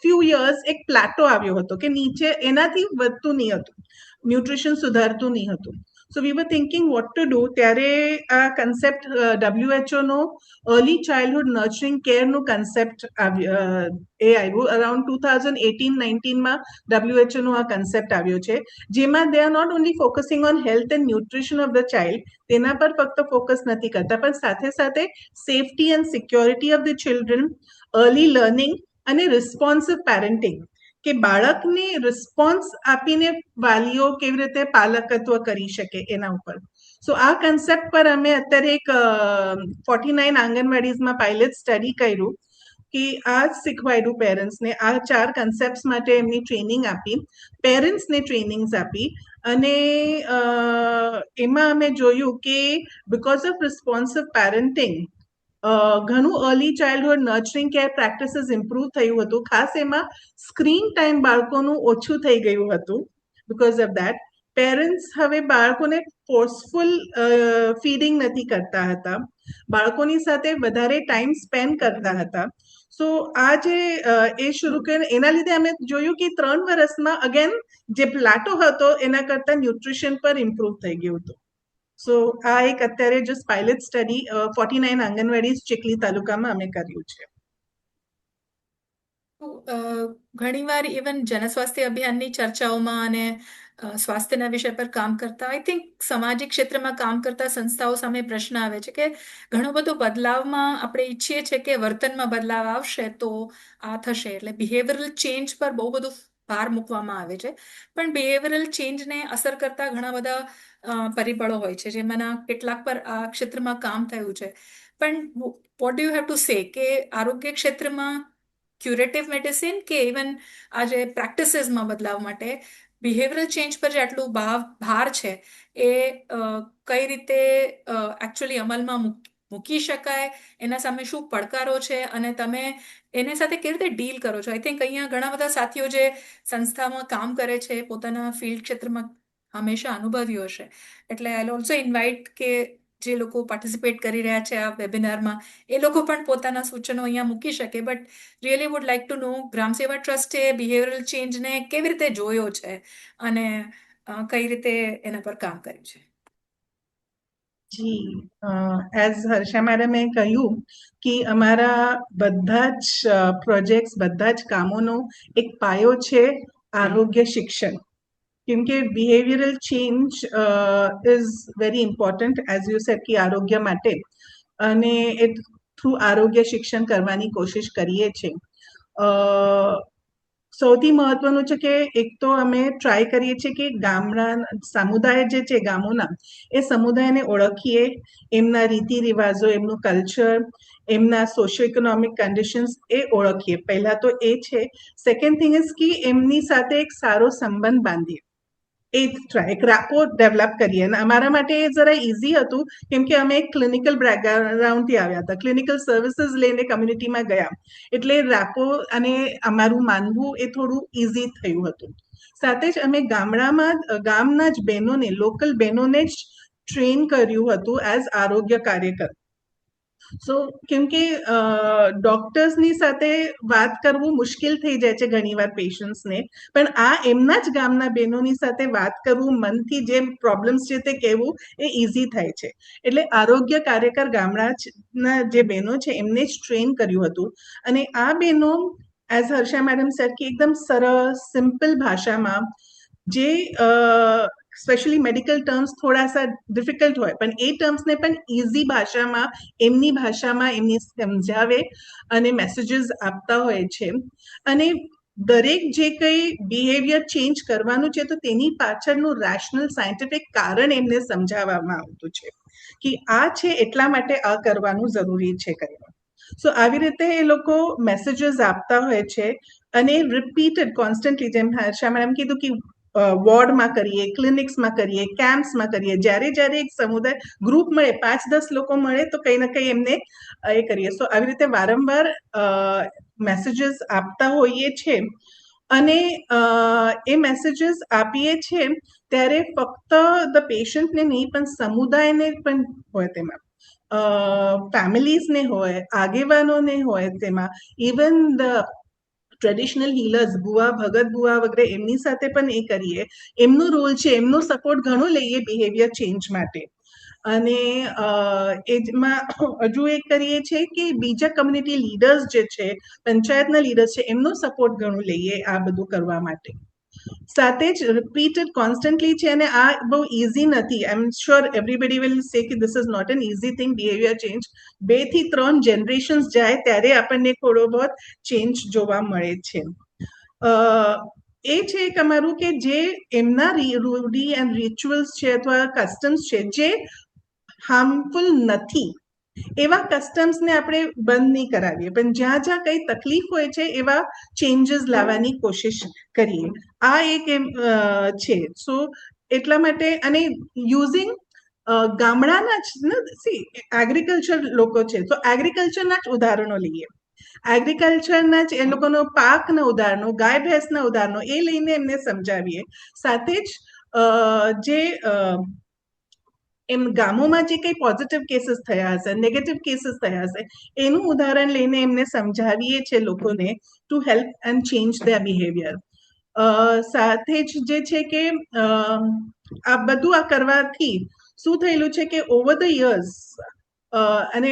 ફ્યુ યર્સ એક પ્લાટો આવ્યો હતો કે નીચે એનાથી વધતું નહીં હતું, ન્યુટ્રિશન સુધારતું નહીં હતું. So we were thinking what to do. ત્યારે આ કન્સેપ્ટ WHO નો અર્લી ચાઇલ્ડહુડ નર્ચરિંગ કેરનું કન્સેપ્ટ આવ્યું અરાઉન્ડ 2018-19માં WHO નો આ કન્સેપ્ટ આવ્યો છે, જેમાં they are not only focusing on health and nutrition of the child, તેના પર ફક્ત ફોકસ નથી કરતા, પણ સાથે સાથે safety and security of the children, early learning અને રિસ્પોન્સિવ પેરેન્ટિંગ, કે બાળકને રિસ્પોન્સ આપીને વાલીઓ કેવી રીતે પાલકત્વ કરી શકે એના ઉપર. સો આ કન્સેપ્ટ પર અમે અત્યારે એક 49 આંગણવાડીઝમાં પાયલટ સ્ટડી કર્યું કે આ શીખવાડ્યું પેરેન્ટ્સને, આ 4 કન્સેપ્ટ્સ માટે એમની ટ્રેનિંગ આપી, પેરેન્ટ્સને ટ્રેનિંગ્સ આપી, અને એમાં અમે જોયું કે બીકોઝ ઓફ રિસ્પોન્સિવ પેરેન્ટિંગ ઘણું early childhood nurturing care practices improve થયું હતું. ખાસ એમાં સ્ક્રીન ટાઈમ બાળકોનું ઓછું થઈ ગયું હતું. બીકોઝ ઓફ દેટ પેરેન્ટ્સ હવે બાળકોને ફોર્સફુલ ફીડિંગ નથી કરતા હતા, બાળકોની સાથે વધારે ટાઈમ સ્પેન્ડ કરતા હતા. સો આ જે એ શરૂ કર્યું એના લીધે અમે જોયું કે 3 વર્ષમાં અગેન જે પ્લાટો હતો એના કરતા ન્યુટ્રિશન પર ઇમ્પ્રૂવ થઈ ગયું હતું. સો આ એક અત્યારે જો પાયલટ સ્ટડી 49 આંગણવાડી ચીખલી તાલુકામાં અમે કર્યું છે. ઘણીવાર ઇવન જનસ્વાસ્થ્ય અભિયાનની ચર્ચાઓમાં અને સ્વાસ્થ્યના વિષય પર કામ કરતા, આઈ થિંક સામાજિક ક્ષેત્રમાં કામ કરતા સંસ્થાઓ સામે પ્રશ્ન આવે છે કે ઘણો બધો બદલાવમાં આપણે ઈચ્છીએ છીએ કે વર્તનમાં બદલાવ આવશે તો આ થશે, એટલે બિહેવિયરલ ચેન્જ પર બહુ બધું ભાર મૂકવામાં આવે છે, પણ બિહેવિયરલ ચેન્જને અસર કરતા ઘણા બધા પરિબળો હોય છે, જેમાંના કેટલાક પર આ ક્ષેત્રમાં કામ થયું છે. પણ what do you have to say કે આરોગ્ય ક્ષેત્રમાં ક્યુરેટિવ મેડિસિન કે ઇવન આજે પ્રેક્ટિસીસમાં બદલાવ માટે બિહેવિયરલ ચેન્જ પર જે આટલું ભાર છે એ કઈ રીતે એકચ્યુઅલી અમલમાં મૂકી શકાય, એના સામે શું પડકારો છે અને તમે એની સાથે કેવી રીતે ડીલ કરો છો? આઈ થિંક અહીંયા ઘણા બધા સાથીઓ જે સંસ્થામાં કામ કરે છે પોતાના ફિલ્ડ ક્ષેત્રમાં હંમેશા અનુભવ્યું હશે, એટલે આઈ ઓલ્સો ઇન્વાઇટ કે જે લોકો પાર્ટિસિપેટ કરી રહ્યા છે આ વેબિનારમાં એ લોકો પણ પોતાના સૂચનો અહીંયા મૂકી શકે. But really would like to know Gram Seva ટ્રસ્ટે બિહેવિયરલ ચેન્જને કેવી રીતે જોયો છે અને કઈ રીતે એના પર કામ કર્યું છે? જી, એઝ હર્ષા મેડમે કહ્યું કે અમારા બધા જ પ્રોજેક્ટ્સ, બધા જ કામોનો એક પાયો છે આરોગ્ય શિક્ષણ. કેમકે behavioural change is very important as you sad કે આરોગ્ય માટે, અને એ થ્રુ આરોગ્ય શિક્ષણ કરવાની કોશિશ કરીએ છીએ. સૌથી મહત્વનું છે કે એક તો અમે ટ્રાય કરીએ છીએ કે ગામડા સમુદાય જે છે ગામોના, એ સમુદાયને ઓળખીએ, એમના રીતિ રિવાજો, એમનું કલ્ચર, એમના સોશિયો ઇકોનોમિક કન્ડિશન્સ એ ઓળખીએ. પહેલા તો એ છે. સેકન્ડ થિંગ ઇઝ કે એમની સાથે એક સારો સંબંધ બાંધીએ, એ ટ્રાય એક રાપો ડેવલપ કરીએ. અને અમારા માટે એ જરા ઇઝી હતું કેમ કે અમે એક ક્લિનિકલ બેકગ્રાઉન્ડથી આવ્યા હતા, ક્લિનિકલ સર્વિસીસ લઈને કમ્યુનિટીમાં ગયા, એટલે રાપો અને અમારું માનવું એ થોડું ઇઝી થયું હતું. સાથે જ અમે ગામના જ બહેનોને, લોકલ બહેનોને જ ટ્રેન કર્યું હતું એઝ આરોગ્ય કાર્યકર. સો કેમ કે ડોક્ટર્સની સાથે વાત કરવું મુશ્કેલ થઈ જાય છે ઘણીવાર પેશન્ટ્સને, પણ આ એમના જ ગામના બહેનોની સાથે વાત કરવું, મનથી જે પ્રોબ્લેમ્સ છે તે કહેવું એ ઇઝી થાય છે. એટલે આરોગ્ય કાર્યકર ગામડાના જે બહેનો છે એમને જ ટ્રેન કર્યું હતું. અને આ બહેનો એઝ હર્ષા મેડમ સેડ કે એકદમ સરસ સિમ્પલ ભાષામાં જે સ્પેશિયલી મેડિકલ ટર્મ્સ થોડા સા ડિફિકલ્ટ હોય પણ એ ટર્મ્સને પણ ઇઝી ભાષામાં એમની ભાષામાં એમની સમજાવે અને મેસેજીસ આપતા હોય છે. અને દરેક જે કંઈ બિહેવિયર ચેન્જ કરવાનું છે તો તેની પાછળનું રેશનલ સાયન્ટિફિક કારણ એમને સમજાવવામાં આવતું છે કે આ છે એટલા માટે આ કરવાનું જરૂરી છે કરીને. સો આવી રીતે એ લોકો મેસેજીસ આપતા હોય છે અને રિપીટેડ કોન્સ્ટન્ટલી, જેમ હર્ષા મેડમ કીધું કે વોર્ડમાં કરીએ, ક્લિનિક્સમાં કરીએ, કેમ્પ્સમાં કરીએ, જ્યારે જ્યારે એક સમુદાય ગ્રુપ મળે, 5-10 લોકો મળે તો કંઈ ના કંઈ એમને એ કરીએ. સો આવી રીતે વારંવાર મેસેજીસ આપતા હોઈએ છે. અને એ મેસેજીસ આપીએ છીએ ત્યારે ફક્ત ધ પેશન્ટને નહીં પણ સમુદાયને પણ હોય તેમાં, ફેમિલીઝને હોય, આગેવાનોને હોય તેમાં, ઇવન ધ ટ્રેડિશનલ હીલર્સ, બુઆ ભગત બુઆ વગેરે એમની સાથે પણ એ કરીએ. એમનું રોલ છે, એમનો સપોર્ટ ઘણો લઈએ બિહેવિયર ચેન્જ માટે. અને એમાં હજુ એક કરીએ છીએ કે બીજા કમ્યુનિટી લીડર્સ જે છે, પંચાયતના લીડર્સ છે, એમનો સપોર્ટ ઘણું લઈએ આ બધું કરવા માટે. સાથે જ રિપીટેડ કોન્સ્ટન્ટલી છે અને આ બહુ ઇઝી નથી. I am sure everybody will say કે this is not an easy thing behaviour change. 2 થી 3 જનરેશન્સ જાય ત્યારે આપણને થોડો બહુ ચેન્જ જોવા મળે છે. એ છે એક અમારું કે જે એમના રૂઢી એન્ડ રિચ્યુઅલ્સ છે અથવા કસ્ટમ્સ છે જે હાર્મફુલ નથી, એવા કસ્ટમ્સને આપણે બંધ નહીં કરાવીએ, પણ જ્યાં જ્યાં કંઈ તકલીફ હોય છે એવા ચેન્જીસ લાવવાની કોશિશ કરીએ. આ એક એમ છે. સો એટલા માટે, અને યુઝિંગ ગામડાના જ સી એગ્રીકલ્ચર લોકો છે તો એગ્રીકલ્ચરના જ ઉદાહરણો લઈએ. એગ્રીકલ્ચરના જ એ લોકોનો પાકના ઉદાહરણો, ગાય ભેંસના ઉદાહરણો એ લઈને એમને સમજાવીએ. સાથે જ જે એમ ગામોમાં જે કંઈ પોઝિટિવ કેસીસ થયા હશે, નેગેટિવ કેસીસ થયા હશે, એનું ઉદાહરણ લઈને એમને સમજાવીએ છે લોકોને to help and change there behaviour. સાથે જ જે છે કે આ બધું આ કરવાથી શું થયેલું છે કે ઓવર ધ યર્સ, અને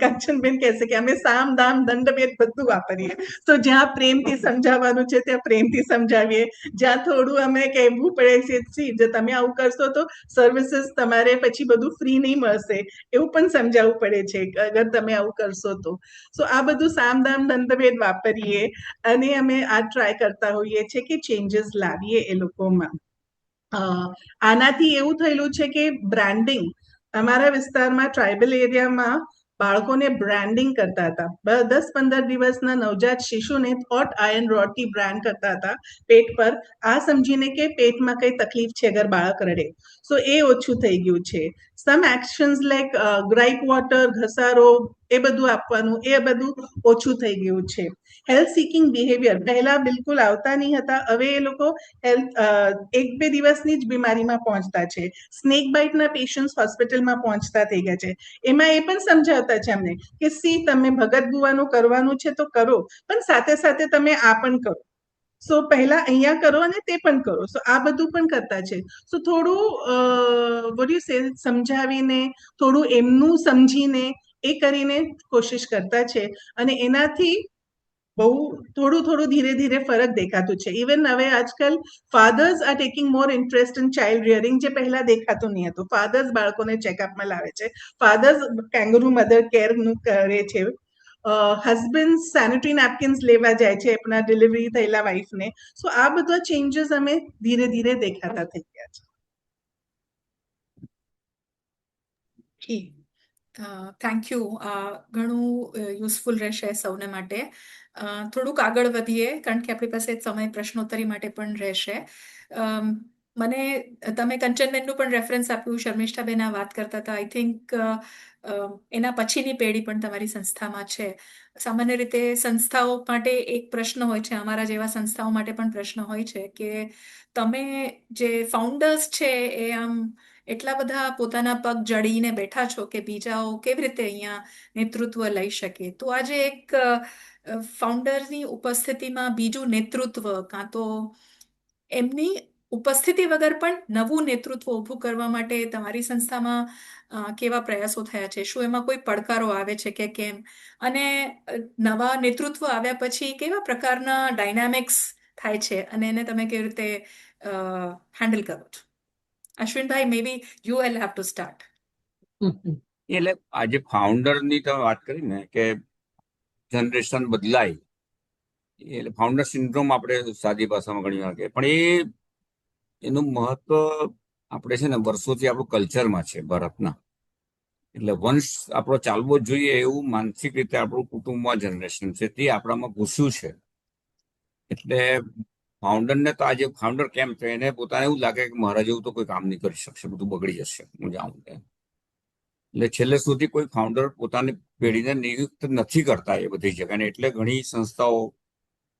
કાંચનબેન કહેશે કે અમે સામ દામ દંડભેદ બધું વાપરીએ. તો જ્યાં પ્રેમથી સમજાવવાનું છે ત્યાં પ્રેમથી સમજાવીએ, જ્યાં થોડું અમે કહેવું પડે છે જો તમે આવું કરશો તો સર્વિસીસ તમારે પછી બધું ફ્રી નહીં મળશે, એવું પણ સમજાવવું પડે છે અગર તમે આવું કરશો તો. સો આ બધું સામ દામ દંડભેદ વાપરીએ અને અમે આ ટ્રાય કરતા હોઈએ છીએ કે ચેન્જીસ લાવીએ એ લોકોમાં. આનાથી એવું થયેલું છે કે બ્રાન્ડિંગ, અમારા વિસ્તારમાં ટ્રાઇબલ એરિયામાં બાળકોને બ્રાન્ડિંગ કરતા હતા. 10-15 દિવસના નવજાત શિશુને હોટ આયર્ન રોડથી બ્રાન્ડ કરતા હતા પેટ પર, આ સમજીને કે પેટમાં કઈ તકલીફ છે અગર બાળક રડે. સો એ ઓછું થઈ ગયું છે. સમ એક્શન્સ લાઈક ગ્રાઇપ વોટર, ઘસારો, એ બધું આપવાનું, એ બધું ઓછું થઈ ગયું છે. હેલ્થ સિકિંગ બિહેવિયર પહેલા બિલકુલ આવતા નહીં હતા, હવે એ લોકો હેલ્થ 1-2 દિવસની જ બીમારીમાં પહોંચતા છે. સ્નેક બાઇટના પેશન્ટ્સ હોસ્પિટલમાં પહોંચતા થઈ ગયા છે. એમાં એ પણ સમજાવતા છે અમને કે સી તમે ભગત બુવાનું કરવાનું છે તો કરો, પણ સાથે સાથે તમે આ પણ કરો. સો પહેલા અહીંયા કરો અને તે પણ કરો. સો આ બધું પણ કરતા છે. સો થોડું વોટ યુ સે સમજાવીને, થોડું એમનું સમજીને એ કરીને કોશિશ કરતા છે. અને એનાથી બહુ થોડું ધીરે ધીરે ફરક દેખાતું છે. ઇવન હવે આજકાલ fathers are taking more interest in child rearing, જે પહેલા દેખાતું નહીં હતું. ફાધર્સ બાળકોને ચેકઅપમાં લાવે છે, ફાધર્સ કેંગરૂ મધર કેરનું કરે છે, હસબન્ડ સેનિટરી નેપકિન્સ લેવા જાય છે આપણા ડિલિવરી થયેલા વાઈફને. સો આ બધા ચેન્જીસ અમે ધીરે ધીરે દેખાતા થઈ ગયા છે. Thank you. ઘણું યુઝફુલ રહેશે સૌને માટે. થોડુંક આગળ વધીએ કારણ કે આપણી પાસે સમય પ્રશ્નોત્તરી માટે પણ રહેશે. મને તમે કંચનબેનનું પણ રેફરન્સ આપ્યું, શર્મિષ્ઠાબેન આ વાત કરતા હતા. આઈ થિંક એના પછીની પેઢી પણ તમારી સંસ્થામાં છે. સામાન્ય રીતે સંસ્થાઓ માટે એક પ્રશ્ન હોય છે, અમારા જેવા સંસ્થાઓ માટે પણ પ્રશ્ન હોય છે કે તમે જે ફાઉન્ડર્સ છે એ આમ એટલા બધા પોતાના પગ જડીને બેઠા છો કે બીજાઓ કેવી રીતે અહીંયા નેતૃત્વ લઈ શકે. તો આજે એક ફાઉન્ડરની ઉપસ્થિતિમાં બીજું નેતૃત્વ કાં તો એમની ઉપસ્થિતિ વગર પણ નવું નેતૃત્વ ઊભું કરવા માટે તમારી સંસ્થામાં કેવા પ્રયાસો થયા છે? શું એમાં કોઈ પડકારો આવે છે કે કેમ? અને નવા નેતૃત્વ આવ્યા પછી કેવા પ્રકારના ડાયનામિક્સ થાય છે અને એને તમે કેવી રીતે હેન્ડલ કરો છો? અશ્વિનભાઈ, may be you will have to start. એટલે આજે ફાઉન્ડરની તમે વાત કરી ને કે જનરેશન બદલાય, એટલે ફાઉન્ડર સિન્ડ્રોમ આપણે સાદી ભાષામાં ઘણી વાર કહીએ, પણ એનું મહત્વ આપણે છે ને વર્ષોથી આપણું કલ્ચરમાં છે ભારતના. એટલે વંશ આપણો ચાલવો જ જોઈએ એવું માનસિક રીતે આપણું કુટુંબમાં જનરેશન છે, તે આપણામાં ઘૂસ્યું છે. એટલે ફાઉન્ડરને તો આજે ફાઉન્ડર કેમ છે, એને પોતાને એવું લાગે કે મારા જેવું તો કોઈ કામ નહીં કરી શકશે, બધું બગડી જશે, હું જાઉં તેમ. એટલે છેલ્લે સુધી કોઈ ફાઉન્ડર પોતાની પેઢીને નિયુક્ત નથી કરતા એ બધી જગ્યાએ. એટલે ઘણી સંસ્થાઓ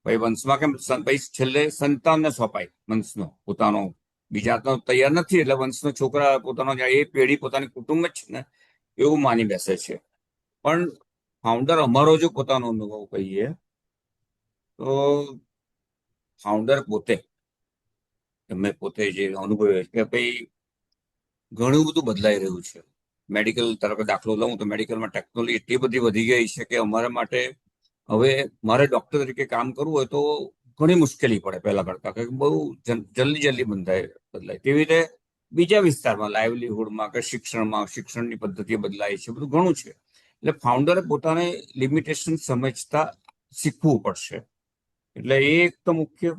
ભાઈ વંશમાં કેમ ભાઈ છેલ્લે સંતાનને સોંપાય વંશનો પોતાનો, બીજા તો તૈયાર નથી, એટલે વંશનો છોકરા પોતાનો એ પેઢી પોતાની કુટુંબ જ છે ને એવું માની બેસે છે. પણ ફાઉન્ડર અમારો જો પોતાનો અનુભવ કહીએ તો ફાઉન્ડર પોતે, મેં પોતે જે અનુભવ્યો કે ભાઈ ઘણું બધું બદલાઈ રહ્યું છે. મેડિકલ તરફ દાખલો લઉં તો મેડિકલમાં ટેકનોલોજી એટલી બધી વધી ગઈ છે કે અમારા માટે હવે મારે ડોક્ટર તરીકે કામ કરવું હોય તો ઘણી મુશ્કેલી પડે પહેલા કરતા, કે બહુ જલ્દી બદલાય. તેવી રીતે બીજા વિસ્તારમાં લાઇવલીહુડમાં કે શિક્ષણની પદ્ધતિ બદલાય છે, બધું ઘણું છે. એટલે ફાઉન્ડરે પોતાને લિમિટેશન સમજતા શીખવું પડશે. એટલે એ એક તો મુખ્ય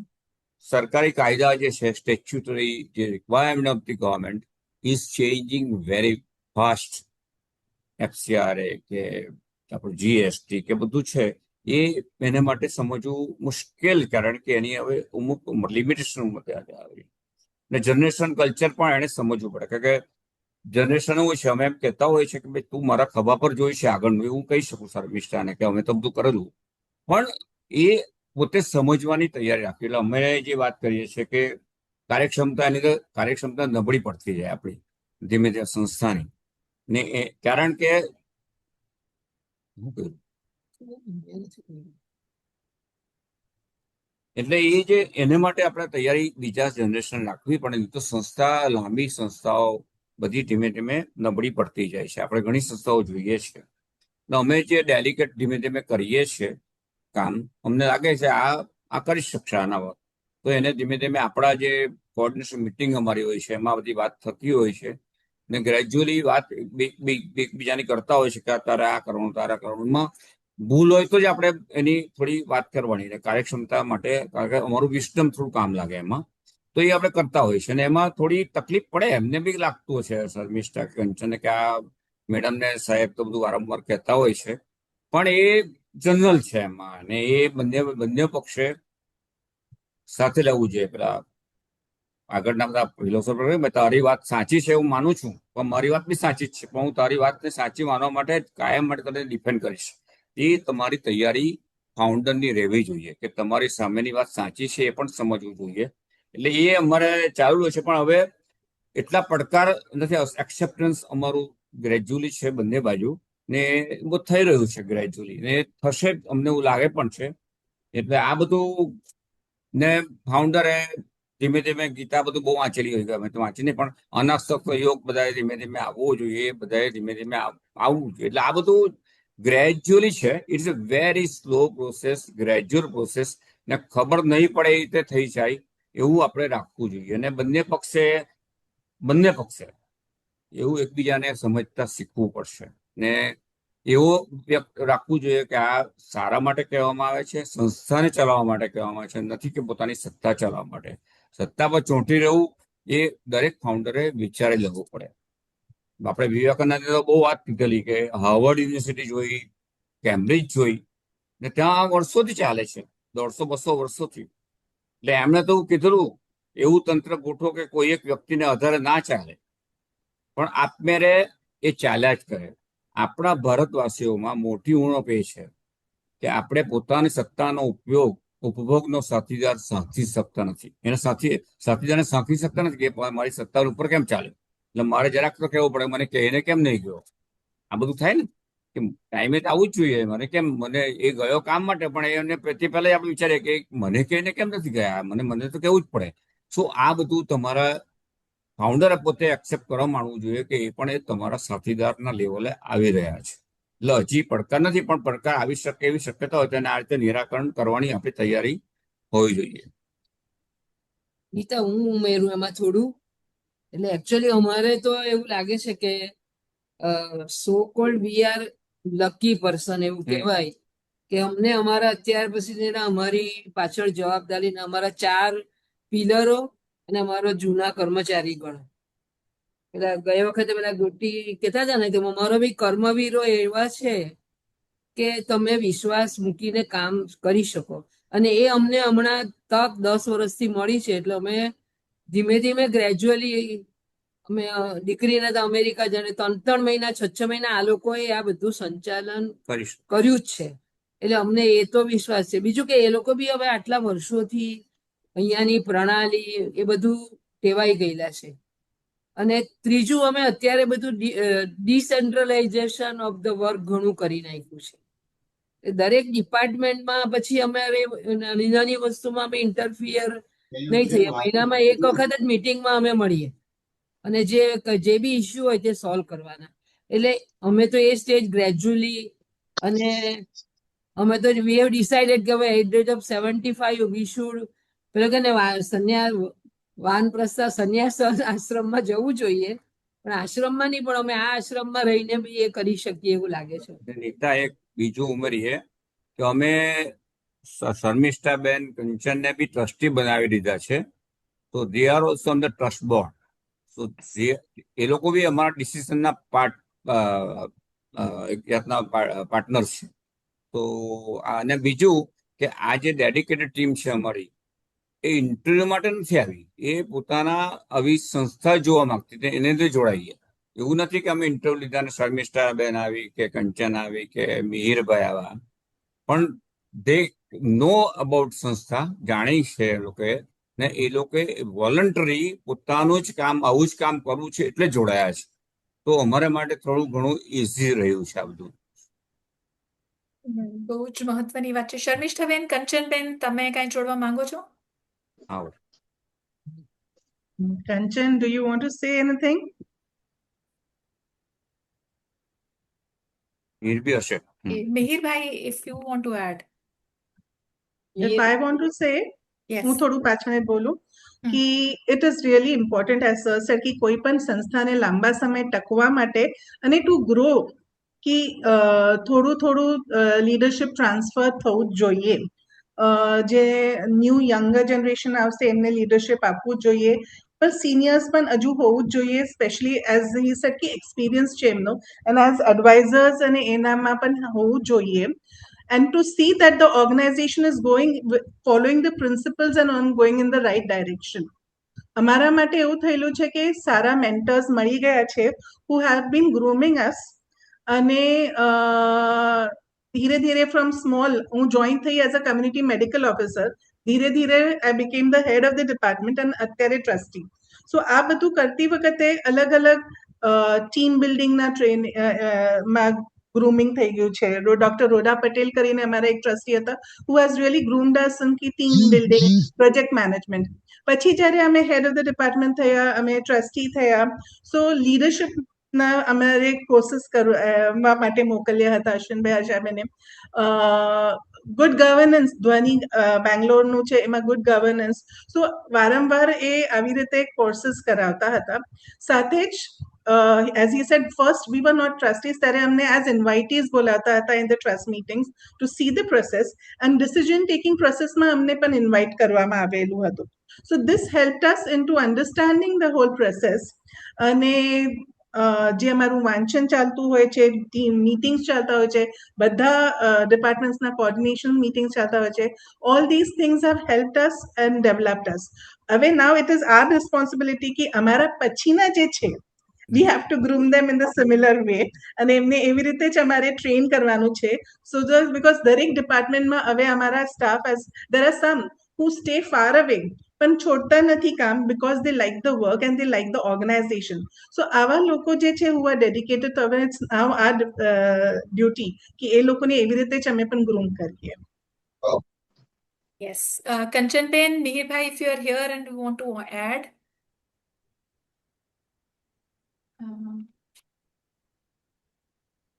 સરકારી કાયદા જે છે, સ્ટેચ્યુટરી જે requirement of the government is changing very fast. FCRA કે આપણું GST કે બધું છે એ એને માટે સમજવું મુશ્કેલ, કારણ કે એની હવે અમુક લિમિટેશન આવી. અને જનરેશન કલ્ચર પણ એને સમજવું પડે, કારણ કે જનરેશન એવું છે, અમે એમ કહેતા હોય છે કે ભાઈ તું મારા ખભા પર જોઈ છે આગળનું, એવું કહી શકું શર્મિષ્ઠાને કે અમે તો બધું કરેલું, પણ એ પોતે સમજવાની તૈયારી રાખી. એટલે અમે જે વાત કરીએ છીએ કે કાર્યક્ષમતા નબળી પડતી જાય આપણી ધીમે ધીમે સંસ્થાની ને, કારણ કે એટલે એ જે એને માટે આપણે તૈયારી બીજા જનરેશન રાખવી પડે. તો લાંબી સંસ્થાઓ બધી ધીમે ધીમે નબળી પડતી જાય છે. આપણે ઘણી સંસ્થાઓ જોઈએ છીએ. અમે જે ડેલિકેટ ધીમે ધીમે કરીએ છીએ કામ, અમને લાગે છે આ કરી શકશે આના, તો એને ધીમે ધીમે આપણા જે કોઓર્ડિનેશન મિટિંગ અમારી હોય છે એમાં બધી વાત થતી હોય છે ને ગ્રેજ્યુઅલી વાત એકબીજાની કરતા હોય છે કે તારે આ કરવાનું, તારે કરવાનું. ભૂલ હોય તો જ આપણે એની થોડી વાત કરવાની, કાર્યક્ષમતા માટે, કારણ કે અમારું વિસ્ડમ થોડું કામ લાગે એમાં, તો એ આપણે કરતા હોય છે. અને એમાં થોડી તકલીફ પડે, એમને બી લાગતું હશે શર્મિષ્ઠા કંચન કે આ મેડમને સાહેબ તો બધું વારંવાર કહેતા હોય છે, પણ એ જનરલ છે એમાં. અને એ બંને પક્ષે સાથે લેવું જોઈએ. પેલા આગળના બધા ફિલોસોફર, તારી વાત સાચી છે એવું માનું છું, પણ મારી વાત બી સાચી જ છે, પણ હું તારી વાતને સાચી માનવા માટે કાયમ માટે તને ડિફેન્ડ કરીશ. એ તમારી તૈયારી ફાઉન્ડરની રહેવી જોઈએ કે તમારી સામેની વાત સાચી છે એ પણ સમજવું જોઈએ. એટલે એ અમારે ચાલુ છે, પણ હવે એટલા પડકાર નથી. એક્સેપ્ટન્સ અમારું ગ્રેજ્યુઅલી છે બંને બાજુ, ને બહુ થઈ રહ્યું છે ગ્રેજ્યુઅલી, ને થશે અમને એવું લાગે પણ છે. એટલે આ બધું ને ફાઉન્ડરે ધીમે ધીમે ગીતા બધું બહુ વાંચેલી હોય, અમે તો વાંચીને, પણ અનાસ્તક યોગ બધાએ ધીમે ધીમે આવવો જોઈએ, બધાએ ધીમે ધીમે આવવું જોઈએ. એટલે આ બધું ગ્રેજ્યુઅલી છે. It's a very slow process, gradual process, ને ખબર નહીં પડે એ રીતે થઈ જાય એવું આપણે રાખવું જોઈએ. અને બંને પક્ષે એવું એકબીજાને સમજતા શીખવું પડશે ને એવો રાખવું જોઈએ કે આ સારા માટે કહેવામાં આવે છે, સંસ્થાને ચલાવવા માટે કહેવામાં આવે છે, નથી કે પોતાની સત્તા ચલાવવા માટે. સત્તા પર ચોંટી રહેવું એ દરેક ફાઉન્ડરે વિચારી લેવું પડે. આપણે વિવેકાનંદે તો બહુ વાત કીધેલી કે હાર્વર્ડ યુનિવર્સિટી જોઈ, કેમ્બ્રિજ જોઈ, ને ત્યાં વર્ષોથી ચાલે છે, 150-200 વર્ષોથી. એટલે એમણે તો કીધેલું એવું તંત્ર ગોઠવો કે કોઈ એક વ્યક્તિને આધારે ના ચાલે, પણ આપમેરે એ ચાલ્યા જ કરે. આપણા ભારતવાસીઓમાં મોટી ઉણપ એ છે કે આપણે પોતાની સત્તાનો ઉપભોગનો સાથીદાર સાંખી શકતા નથી. સાથીદારને સાંખી શકતા નથી કે મારી સત્તા ઉપર કેમ ચાલે, એટલે મારે જરાક તો કહેવું પડે મને કે એને કેમ નહીં ગયો. આ બધું થાય ને કે ટાઈમે તો આવવું જ જોઈએ. મને એ ગયો કામ માટે, પણ એને તે પહેલા આપણે વિચારીએ કે મને કહીને કેમ નથી ગયા, મને તો કહેવું જ પડે. સો આ બધું તમારા ફાઉન્ડરે પોતે એક્સેપ્ટ કરવા માંડવું જોઈએ કે એ પણ એ તમારા સાથીદારના લેવલે આવી રહ્યા છે. એટલે હજી પડકાર નથી, પણ પડકાર આવી શકે એવી શક્યતા હોય, અને આ રીતે નિરાકરણ કરવાની આપણી તૈયારી હોવી જોઈએ. નીતા, હું ઉમેરું એમાં થોડું. એટલે એકચ્યુઅલી અમારે તો એવું લાગે છે કે so called we are lucky person એવું કહેવાય કે અમને અમારા અત્યાર પછી અમારી પાછળ જવાબદારી અમારા 4 પિલરો અને અમારો જૂના કર્મચારી ગણ. પેલા ગયા વખતે પેલા ગોટી કહેતા હતા ને કે અમારો બી કર્મવીરો એવા છે કે તમે વિશ્વાસ મૂકીને કામ કરી શકો. અને એ અમને હમણાં તક 10 વર્ષથી મળી છે. એટલે અમે ધીમે ધીમે ગ્રેજ્યુઅલી અમે દીકરીને તો અમેરિકા જઈને 3 મહિના 6 મહિના આ લોકોએ આ બધું સંચાલન કર્યું જ છે. એટલે અમને એ તો વિશ્વાસ છે. બીજું કે એ લોકો બી હવે આટલા વર્ષોથી અહીંયાની પ્રણાલી એ બધું ટેવાઈ ગયેલા છે. અને ત્રીજું, અમે અત્યારે બધું ડિસેન્ટ્રલાઇઝેશન ઓફ ધ વર્ક ઘણું કરી નાખ્યું છે. દરેક ડિપાર્ટમેન્ટમાં પછી અમારે નાની નાની વસ્તુમાં અમે ઇન્ટરફિયર નહીં થઈએ. મહિનામાં એક વખત જ મિટિંગમાં અમે મળીએ અને જે બી ઇસ્યુ હોય તે સોલ્વ કરવાના. એટલે અમે તો એ સ્ટેજ ગ્રેજ્યુઅલી, અને અમે તો વી હેવ ડિસાઇડેડ કે હવે at rate of 75 we should પેલો કે ને વાનપ્રસ્થા સંન્યાસ આશ્રમમાં જવું જોઈએ. પણ આશ્રમમાં નહીં, પણ અમે આ આશ્રમમાં રહીને બી એ કરી શકીએ એવું લાગે છે. નીતા, એક બીજું ઉમેરીએ કે અમે શર્મિષ્ઠાબેન કંચનને બી ટ્રસ્ટી બનાવી દીધા છે. તો they are also on the trust board. So એ લોકો બી અમારા ડિસિઝનના એક જાતના પાર્ટનર્સ છે. તો અને બીજું કે આ જે ડેડિકેટેડ ટીમ છે અમારી, એ ઇન્ટરવ્યુ માટે નથી આવી. એ પોતાના આવી સંસ્થા જોવા માંગતી હતી, એને લીધે જોડાઈએ. એવું નથી કે અમે ઇન્ટરવ્યુ લીધા ને શર્મિષ્ઠાબેન આવી કે કંચન આવી કે મિહિરભાઈ આવ્યા, પણ દે નો અબાઉટ સંસ્થા, જાણી છે એ લોકોએ, ને એ લોકોએ વોલન્ટરી પોતાનું જ કામ, આવું જ કામ કરવું છે એટલે જોડાયા છે. તો અમારા માટે થોડું ઘણું ઇઝી રહ્યું છે આ બધું. બહુ જ મહત્વની વાત છે. શર્મિષ્ઠાબેન, કંચનબેન, તમે કઈ જોડવા માંગો છો? આવો. Kanchan, do you want to say anything? Mihir હશે. Mihirbhai, if you want to add. If I want to say, Yes. હું થોડું પાછળ બોલું કે it is really important as sir said કે કોઈ પણ સંસ્થાને લાંબા સમય ટકવા માટે અને to grow કે થોડું થોડું લીડરશિપ ટ્રાન્સફર થવું જ જોઈએ. જે ન્યૂ યંગર જનરેશન આવશે એમને લીડરશિપ આપવું જોઈએ, પણ સિનિયર્સ પણ હજુ હોવું જ જોઈએ, સ્પેશિયલી એઝ હી સેડ કે એક્સપિરિયન્સ છે એમનો, અને એઝ એડવાઇઝર્સ અને એનામાં પણ હોવું જોઈએ. And to see that the organization is following the principles and going in the right direction. અમારા માટે એવું થયેલું છે કે સારા મેન્ટર્સ મળી ગયા છે who have been grooming us. અને ધીરે ધીરે from small, હું જોઈન થઈ as a community medical officer, ધીરે ધીરે I became the head of the department and અત્યારે ટ્રસ્ટી. સો આ બધું કરતી વખતે અલગ અલગ ટીમ બિલ્ડિંગના માં grooming થઈ ગયું છે. ડોક્ટર રોડા પટેલ કરીને અમારા એક ટ્રસ્ટી હતા who has really groomed us in team building, project management. પછી જ્યારે અમે હેડ ઓફ ધ ડિપાર્ટમેન્ટ થયા, અમે ટ્રસ્ટી થયા, સો લીડરશિપના અમારે કોર્સિસ કરવા માટે મોકલ્યા હતા અશ્વિનભાઈ આશાબેને. ગુડ ગવર્નન્સ, ધ્વની બેંગ્લોરનું છે, એમાં ગુડ ગવર્નન્સ. સો વારંવાર એ આવી રીતે કોર્સિસ કરાવતા હતા. સાથે જ as he said, first we were not trustees, ત્યારે અમને as invitees બોલાવતા હતા in the trust meetings to see the process, and decision taking process માં અમને પણ invite કરવામાં આવેલું હતું. So this helped us into understanding the whole process. અને જે અમારું વાંચન ચાલતું હોય છે, મીટિંગ્સ ચાલતા હોય છે, બધા ડિપાર્ટમેન્ટ્સના કોર્ડિનેશન મીટિંગ્સ ચાલતા હોય છે, all these things have helped us and developed us. હવે now it is our responsibility કે અમારા પછીના જે છે, we have to groom them in the similar way, અને એમને એવી રીતે જ અમારે ટ્રેન કરવાનું છે. So just because દરેક ડિપાર્ટમેન્ટમાં હવે અમારા staff, as there are some who stay far away, પણ છોડતા નથી કામ because they like the work and they like the organisation. So આવા લોકો જે છે હુ આર ડેડિકેટેડ, તો હવે ઇટ્સ નાઉ આર ડ્યુટી કે એ લોકોને એવી રીતે જ અમે પણ ગ્રૂમ કરીએ. Yes. Kanchanben, Mihir if you are here and you want to add.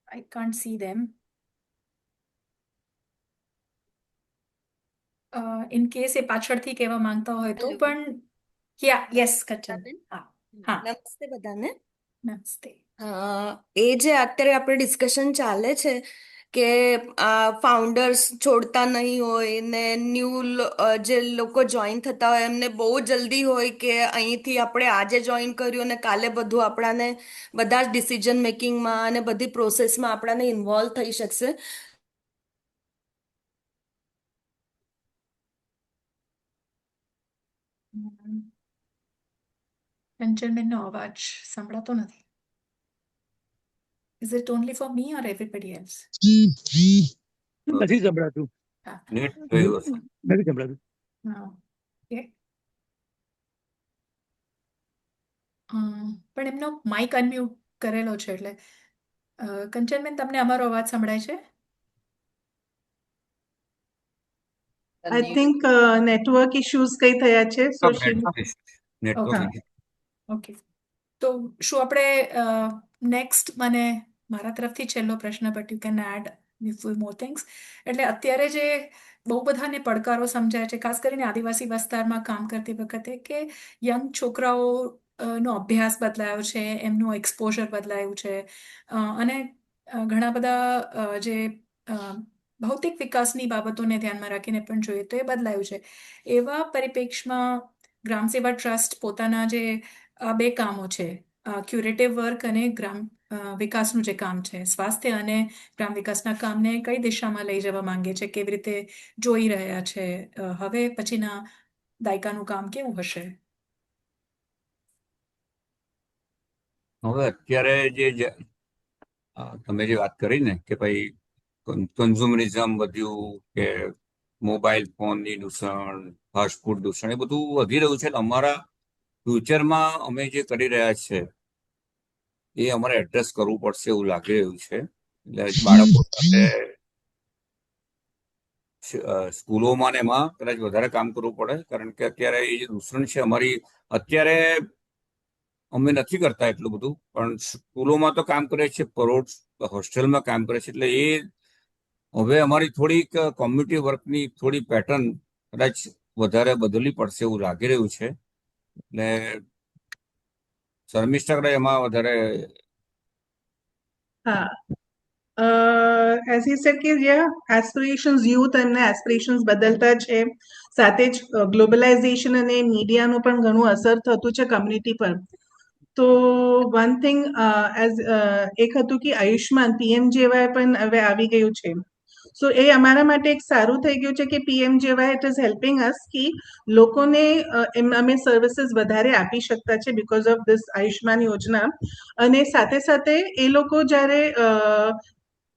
I can't see them. In case એ પાછળથી કહેવા માંગતા હોય તો Hello. પણ યસ કચન નીતાબેન? હા નમસ્તે બધાને. નમસ્તે. એ જે અત્યારે આપણે ડિસ્કશન ચાલે છે કે ફાઉન્ડર્સ છોડતા નહીં હોય ને જે લોકો જોઈન થતા હોય એમને બહુ જલ્દી હોય કે અહીંથી આપણે આજે જોઈન કર્યું અને કાલે બધું આપણાને બધા જ ડિસિઝન મેકિંગમાં અને બધી પ્રોસેસમાં આપણાને ઇન્વોલ્વ થઈ શકશે. કંચનબેનનો અવાજ સંભળાતો નથી. Is it only for me or everybody else? નથી સંભળાતું. નેટ ગયું હશે. નથી સંભળાતું. Okay. પણ એમનો માઇક અનમ્યુટ કરેલો છે એટલે કંચનબેન તમને અમારો અવાજ સંભળાય છે? આઈ થિંક નેટવર્ક ઇશ્યુઝ કઈ થયા છે. સો નેટવર્ક Okay. ઓકે, તો શું આપણે નેક્સ્ટ મને મારા તરફથી છેલ્લો પ્રશ્ન, but you can add few more things. એટલે અત્યારે જે બહુ બધાને પડકારો સમજાય છે, ખાસ કરીને આદિવાસી વિસ્તારમાં કામ કરતી વખતે, કે યંગ છોકરાઓ નો અભ્યાસ બદલાયો છે, એમનું એક્સપોઝર બદલાયું છે, અને ઘણા બધા જે ભૌતિક વિકાસની બાબતોને ધ્યાનમાં રાખીને પણ જોઈએ તો એ બદલાયું છે. એવા પરિપ્રેક્ષમાં ગ્રામ સેવા ટ્રસ્ટ પોતાના જે બે કામો છે, ક્યુરેટિવ વર્ક અને ગ્રામ વિકાસનું જે કામ છે, સ્વાસ્થ્ય અને ગ્રામ વિકાસના કામને કઈ દિશામાં લઈ જવા માંગે છે, કેવી રીતે જોઈ રહ્યા છે, હવે પછીના દાયકાનું કામ કેવું હશે? હવે અત્યારે તમે જે વાત કરી ને કે ભાઈ કન્ઝ્યુમરિઝમ વધ્યું, કે મોબાઈલ ફોનની દૂષણ, ફાસ્ટ ફૂડ દૂષણ, એ બધું વધી રહ્યું છે. અમારા ફ્યુચરમાં અમે જે કરી રહ્યા છે એ અમારે એડ્રેસ કરવું પડશે એવું લાગી રહ્યું છે. એટલે બાળકો સાથે સ્કૂલોમાં ને એમાં કદાચ વધારે કામ કરવું પડે, કારણ કે અત્યારે એ જે દૂષણ છે અમારી, અત્યારે અમે નથી કરતા એટલું બધું, પણ સ્કૂલોમાં તો કામ કરે છે, પરોઢ હોસ્ટેલમાં કામ કરે છે. એટલે એ હવે અમારી થોડીક કોમ્યુનિટી વર્કની થોડી પેટર્ન કદાચ વધારે બદલવી પડશે એવું લાગી રહ્યું છે. એટલે શર્મિષ્ઠા કદાચ એમાં વધારે. હા, એઝ હી સેડ કે જે એસ્પિરેશન્સ, યુથ એમના એસ્પિરેશન્સ બદલતા છે, સાથે જ ગ્લોબલાઇઝેશન અને મીડિયાનું પણ ઘણું અસર થતું છે કમ્યુનિટી પર. તો વન થિંગ એક હતું કે આયુષ્માન PMJY પણ હવે આવી ગયું છે. સો એ અમારા માટે એક સારું થઈ ગયું છે કે PMJY ઇટ ઇઝ હેલ્પિંગ અસ કે લોકોને અમે સર્વિસીસ વધારે આપી શકતા છે બીકોઝ ઓફ ધીસ આયુષ્માન યોજના. અને સાથે સાથે એ લોકો જ્યારે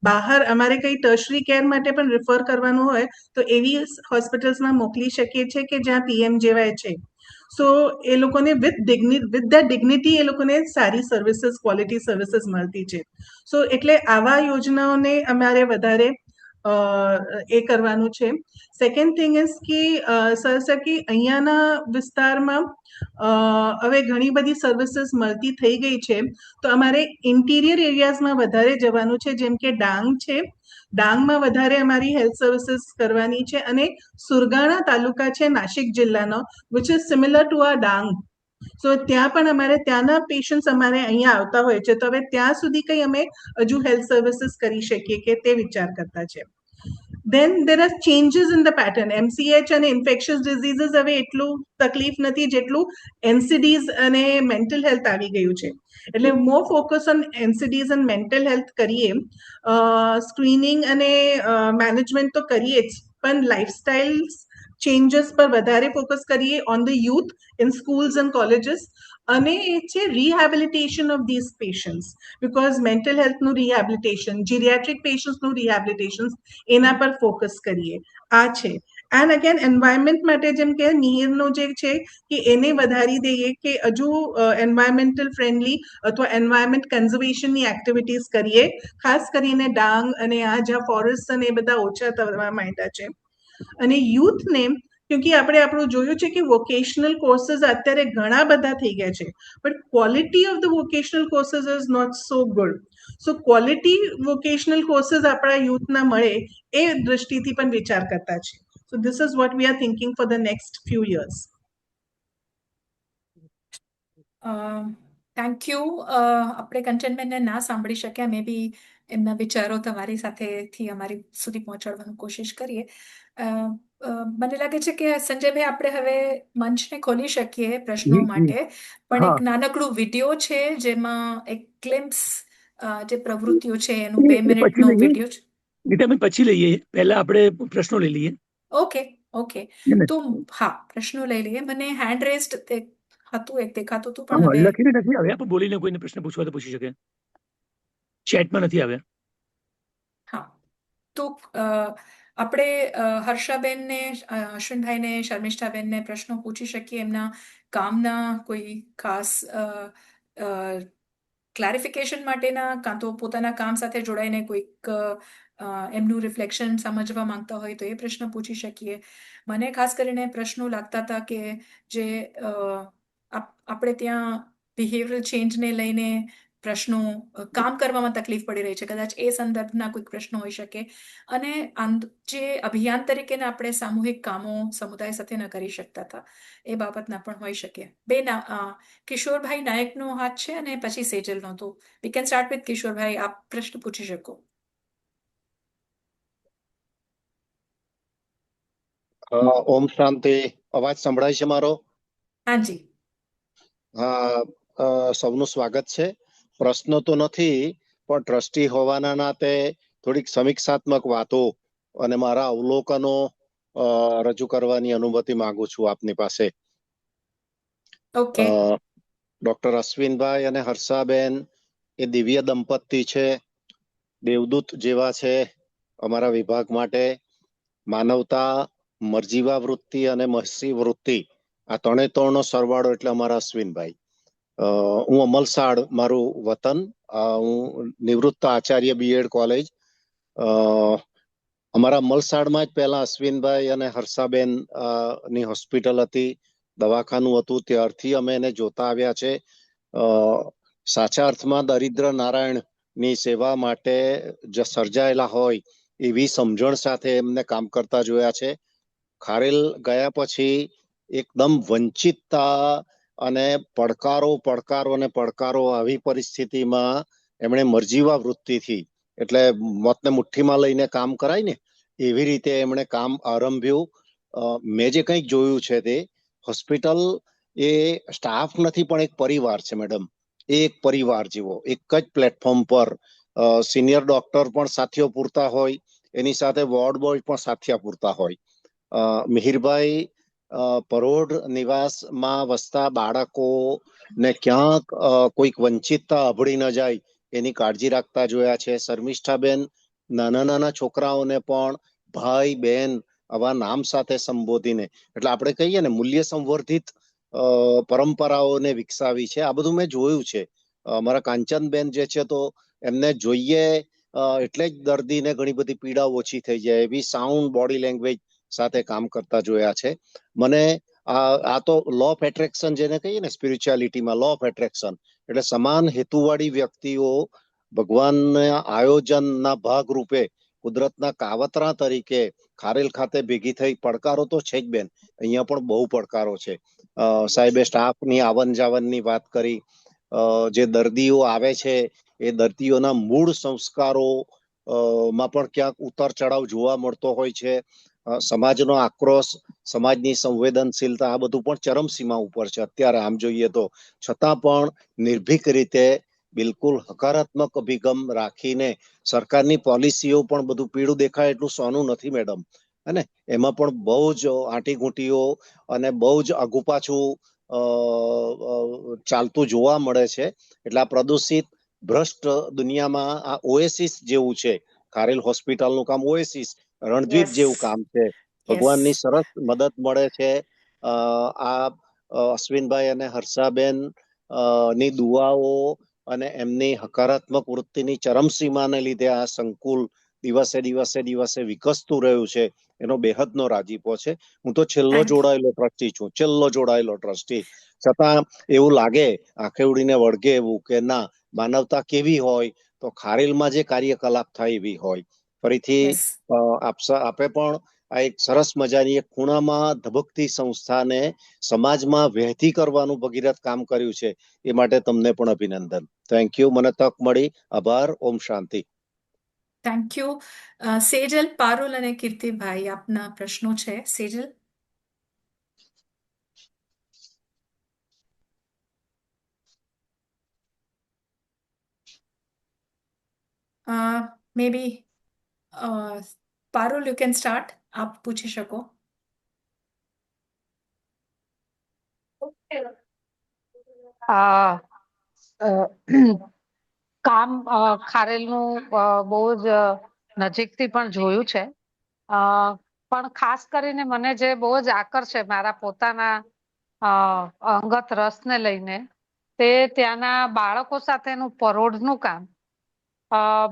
બહાર અમારે કંઈ ટર્શરી કેર માટે પણ રિફર કરવાનું હોય તો એવી હોસ્પિટલ્સમાં મોકલી શકીએ છીએ કે જ્યાં PMJY છે. સો એ લોકોને વિથ ધ ડિગ્નિટી એ લોકોને સારી સર્વિસીસ, ક્વોલિટી સર્વિસીસ મળતી છે. સો એટલે આવા યોજનાઓને અમારે વધારે એ કરવાનું છે. સેકન્ડ થિંગ ઇઝ કે સર કે અહીંયાના વિસ્તારમાં હવે ઘણી બધી સર્વિસીસ મળતી થઈ ગઈ છે, તો અમારે ઇન્ટિરિયર એરિયાઝમાં વધારે જવાનું છે, જેમ કે ડાંગ છે. ડાંગમાં વધારે અમારી હેલ્થ સર્વિસીસ કરવાની છે, અને સુરગાણા તાલુકા છે નાસિક જિલ્લાનો, વિચ ઇઝ સિમિલર ટુ આ ડાંગ. સો ત્યાં પણ અમારે ત્યાંના પેશન્ટ્સ અમારે અહીંયા આવતા હોય છે, તો હવે ત્યાં સુધી કંઈ અમે હજુ હેલ્થ સર્વિસીસ કરી શકીએ કે તે વિચાર કરતા છે. Then there are changes in the pattern. MCH અને ઇન્ફેક્શિયસ ડિઝીઝીસ હવે એટલું તકલીફ નથી જેટલું NCDs અને મેન્ટલ હેલ્થ આવી ગયું છે. એટલે મોર ફોકસ ઓન NCDs અને મેન્ટલ હેલ્થ કરીએ, સ્ક્રીનિંગ અને મેનેજમેન્ટ તો કરીએ જ, પણ લાઇફસ્ટાઇલ ચેન્જીસ પર વધારે ફોકસ કરીએ on the youth in schools and colleges. અને એ છે rehabilitation of this patients, because mental હેલ્થનું રિહેબિલિટેશન, જીરિયાટ્રિક પેશન્ટ્સનું રિહેબિલિટેશન, એના પર ફોકસ કરીએ. આ છે. એન્ડ અગેન એન્વાયરમેન્ટ માટે જેમ કે મિહિરનો જે છે કે એને વધારી દઈએ કે હજુ એન્વાયરમેન્ટલ ફ્રેન્ડલી અથવા એન્વાયરમેન્ટ કન્ઝર્વેશનની એક્ટિવિટીઝ કરીએ, ખાસ કરીને ડાંગ અને આ જ્યાં ફોરેસ્ટ અને એ બધા ઓછા થવા માંડ્યા છે. અને યુથને ક્યોંકि આપણે આપણું જોયું છે કે વોકેશનલ કોર્सेस અત્યારે ઘણા બધા થઈ ગયા છે, but quality of the vocational courses is not so good. So quality vocational courses આપણા યુથના મળે એ દ્રષ્ટિથી પણ વિચાર કરતા છે. So this is what we are thinking for the next few years. Thank you. આપણે કંચનબેનને ના સાંભળી શક્યા, મે બી એમના વિચારો તમારી સાથેથી અમારી સુધી પહોંચાડવાની કોશિશ કરીએ. મને લાગે છે કે સંજયભાઈ આપણે હવે મંચને ખોલી શકીએ પ્રશ્નો માટે, પણ એક નાનકડું વિડીયો છે જેમાં એક ક્લિમ્સ જે પ્રવૃત્તિઓ છે એનું 2 મિનિટનો વિડીયો છે. નીતાબેન પછી લઈએ, પહેલા આપણે પ્રશ્નો લઈ લઈએ. ઓકે. તો હા, પ્રશ્નો લઈ લઈએ. મને હેન્ડ રેઝડ હતું, એક દેખાતું હતું, પણ હા, હવે લખીને નથી આવ્યા, પણ બોલીને કોઈને પ્રશ્ન પૂછવા તો પૂછી શકે. ચેટમાં નથી આવ્યા. હા, તો આપણે હર્ષાબેનને, અશ્વિનભાઈને, શર્મિષ્ઠાબેનને પ્રશ્નો પૂછી શકીએ એમના કામના કોઈ ખાસ ક્લેરિફિકેશન માટેના, કાં તો પોતાના કામ સાથે જોડાઈને કોઈક એમનું રિફ્લેક્શન સમજવા માંગતા હોય તો એ પ્રશ્ન પૂછી શકીએ. મને ખાસ કરીને પ્રશ્નો લાગતા હતા કે જે આપણે ત્યાં બિહેવિયરલ ચેન્જને લઈને પ્રશ્નો, કામ કરવામાં તકલીફ પડી રહી છે, કદાચ એ સંદર્ભના કોઈક પ્રશ્નો હોઈ શકે. અને જે અભિયાન તરીકેના આપણે સામૂહિક કામો સમુદાય સાથે ન કરી શકતા હતા એ બાબતના પણ હોઈ શકે. કિશોરભાઈ નાયકનો હાથ છે અને પછી સેજલનો. તો we can start with Kishorbhai. આપ પ્રશ્ન પૂછી શકો. ઓમ શાંતિ. અવાજ સંભળાય છે મારો? હાજી. સૌનું સ્વાગત છે. પ્રશ્નો તો નથી, પણ ટ્રસ્ટી હોવાના નાતે થોડીક સમીક્ષાત્મક વાતો અને મારા અવલોકનો રજૂ કરવાની અનુમતિ માંગુ છું આપની પાસે. ઓકે. ડોક્ટર અશ્વિનભાઈ અને હર્ષાબેન એ દિવ્ય દંપતી છે, દેવદૂત જેવા છે અમારા વિભાગ માટે. માનવતા, મરજીવા વૃત્તિ અને મહસી વૃત્તિ, આ ત્રણેયનો સરવાળો એટલે અમારા અશ્વિનભાઈ. હું અમલસાડ મારું વતન, હું નિવૃત્ત આચાર્ય બીએડ કોલેજ. અમારા અમલસાડમાં જ પહેલા અશ્વિનભાઈ અને હર્ષાબેન ની હોસ્પિટલ હતી, દવાખાનું હતું, ત્યારથી અમે એને જોતા આવ્યા છે. સાચા અર્થમાં દરિદ્ર નારાયણની સેવા માટે જે સર્જાયેલા હોય એવી સમજણ સાથે એમને કામ કરતા જોયા છે. ખારેલ ગયા પછી એકદમ વંચિતતા અને પડકારો આવી પરિસ્થિતિમાં એમણે મરજીવા વૃત્તિથી, એટલે મોતને મુઠ્ઠીમાં લઈને કામ કરાય ને એવી રીતે એમણે કામ આરંભ્યું. મેં જે કંઈક જોયું છે તે હોસ્પિટલ એ સ્ટાફ નથી પણ એક પરિવાર છે મેડમ. એ એક પરિવાર જેવો, એક જ પ્લેટફોર્મ પર સિનિયર ડોક્ટર પણ સાથીઓ પૂરતા હોય, એની સાથે વોર્ડ બોય પણ સાથિયા પૂરતા હોય. મિહિરભાઈ પરોઢ નિવાસમાં વસતા બાળકો ને ક્યાંક કોઈક વંચિતતા અભળી ન જાય એની કાળજી રાખતા જોયા છે. શર્મિષ્ઠાબેન નાના છોકરાઓને પણ ભાઈ બહેન આવા નામ સાથે સંબોધીને, એટલે આપણે કહીએ ને મૂલ્ય સંવર્ધિત પરંપરાઓને વિકસાવી છે. આ બધું મેં જોયું છે. મારા કાંચનબેન જે છે તો એમને જોઈએ એટલે જ દર્દીને ઘણી બધી પીડા ઓછી થઈ જાય એવી સાઉન્ડ બોડી લેંગ્વેજ સાથે કામ કરતા જોયા છે. મને આ તો લો ઓફ એટ્રેક્શન જેને કહીએ ને સ્પિરિચ્યુઆલિટીમાં, લો ઓફ એટ્રેક્શન એટલે સમાન હેતુવાળી વ્યક્તિઓ ભગવાનના આયોજનના ભાગરૂપે કુદરતના કાવતરા તરીકે ખારેલ ખાતે ભેગી થઈ. પડકારો તો છે જ બેન, અહીંયા પણ બહુ પડકારો છે. સાહેબે સ્ટાફની આવન જાવનની વાત કરી. જે દર્દીઓ આવે છે એ દર્દીઓના મૂળ સંસ્કારો માં પણ ક્યાંક ઉતાર ચઢાવ જોવા મળતો હોય છે. સમાજનો આક્રોશ, સમાજની સંવેદનશીલતા, આ બધું પણ ચરમસીમા ઉપર છે અત્યારે આમ જોઈએ તો. છતાં પણ નિર્ભીક રીતે બિલકુલ હકારાત્મક અભિગમ રાખીને સરકારની પોલિસીઓ પણ બધું પીળું દેખાય એટલું સોનું નથી મેડમ, હે ને? એમાં પણ બહુ જ આંટીઘૂંટીઓ અને બહુ જ આગુપાછું ચાલતું જોવા મળે છે. એટલે આ પ્રદૂષિત ભ્રષ્ટ દુનિયામાં આ ઓએસિસ જેવું છે. ખારેલ હોસ્પિટલનું કામ ઓએસિસ, રણદ્વીપ જેવું કામ છે. ભગવાનની સરસ મદદ મળે છે. આ અશ્વિનભાઈ અને હર્ષાબેન ની દુઆઓ અને એમની હકારાત્મક વૃત્તિની ચરમસીમાને લીધે આ સંકુલ દિવસે વિકસતું રહ્યું છે. એનો બેહદનો રાજીપો છે. હું તો છેલ્લો Thank you. જોડાયેલો ટ્રસ્ટી છું, છેલ્લો જોડાયેલો ટ્રસ્ટી. છતાં એવું લાગે આંખે ઉડીને વળગે એવું કે ના, માનવતા કેવી હોય તો ખારેલમાં જે કાર્યકલાપ થાય એવી હોય. ફરીથી Yes. આપે પણ આ એક સરસ મજાની એક ખૂણામાં ધબકતી સંસ્થાને સમાજમાં વહેતી કરવાનું ભગીરથ કામ કર્યું છે. એ માટે તમને પણ અભિનંદન. Thank you. મને તક મળી. આભાર. ઓમ શાંતિ. Thank you. સેજલ, પારુલ અને કીર્તિભાઈ, આપના પ્રશ્નો છે. Sejal. May be Parul, you can start. આપ પૂછી શકો. અ, અ, કામ ખારેલનું બહુ જ નજીકથી પણ જોયું છે. પણ ખાસ કરીને મને જે બહુ જ આકર્ષે મારા પોતાના અંગત રસને લઈને, તે ત્યાંના બાળકો સાથેનું પરોઢનું કામ.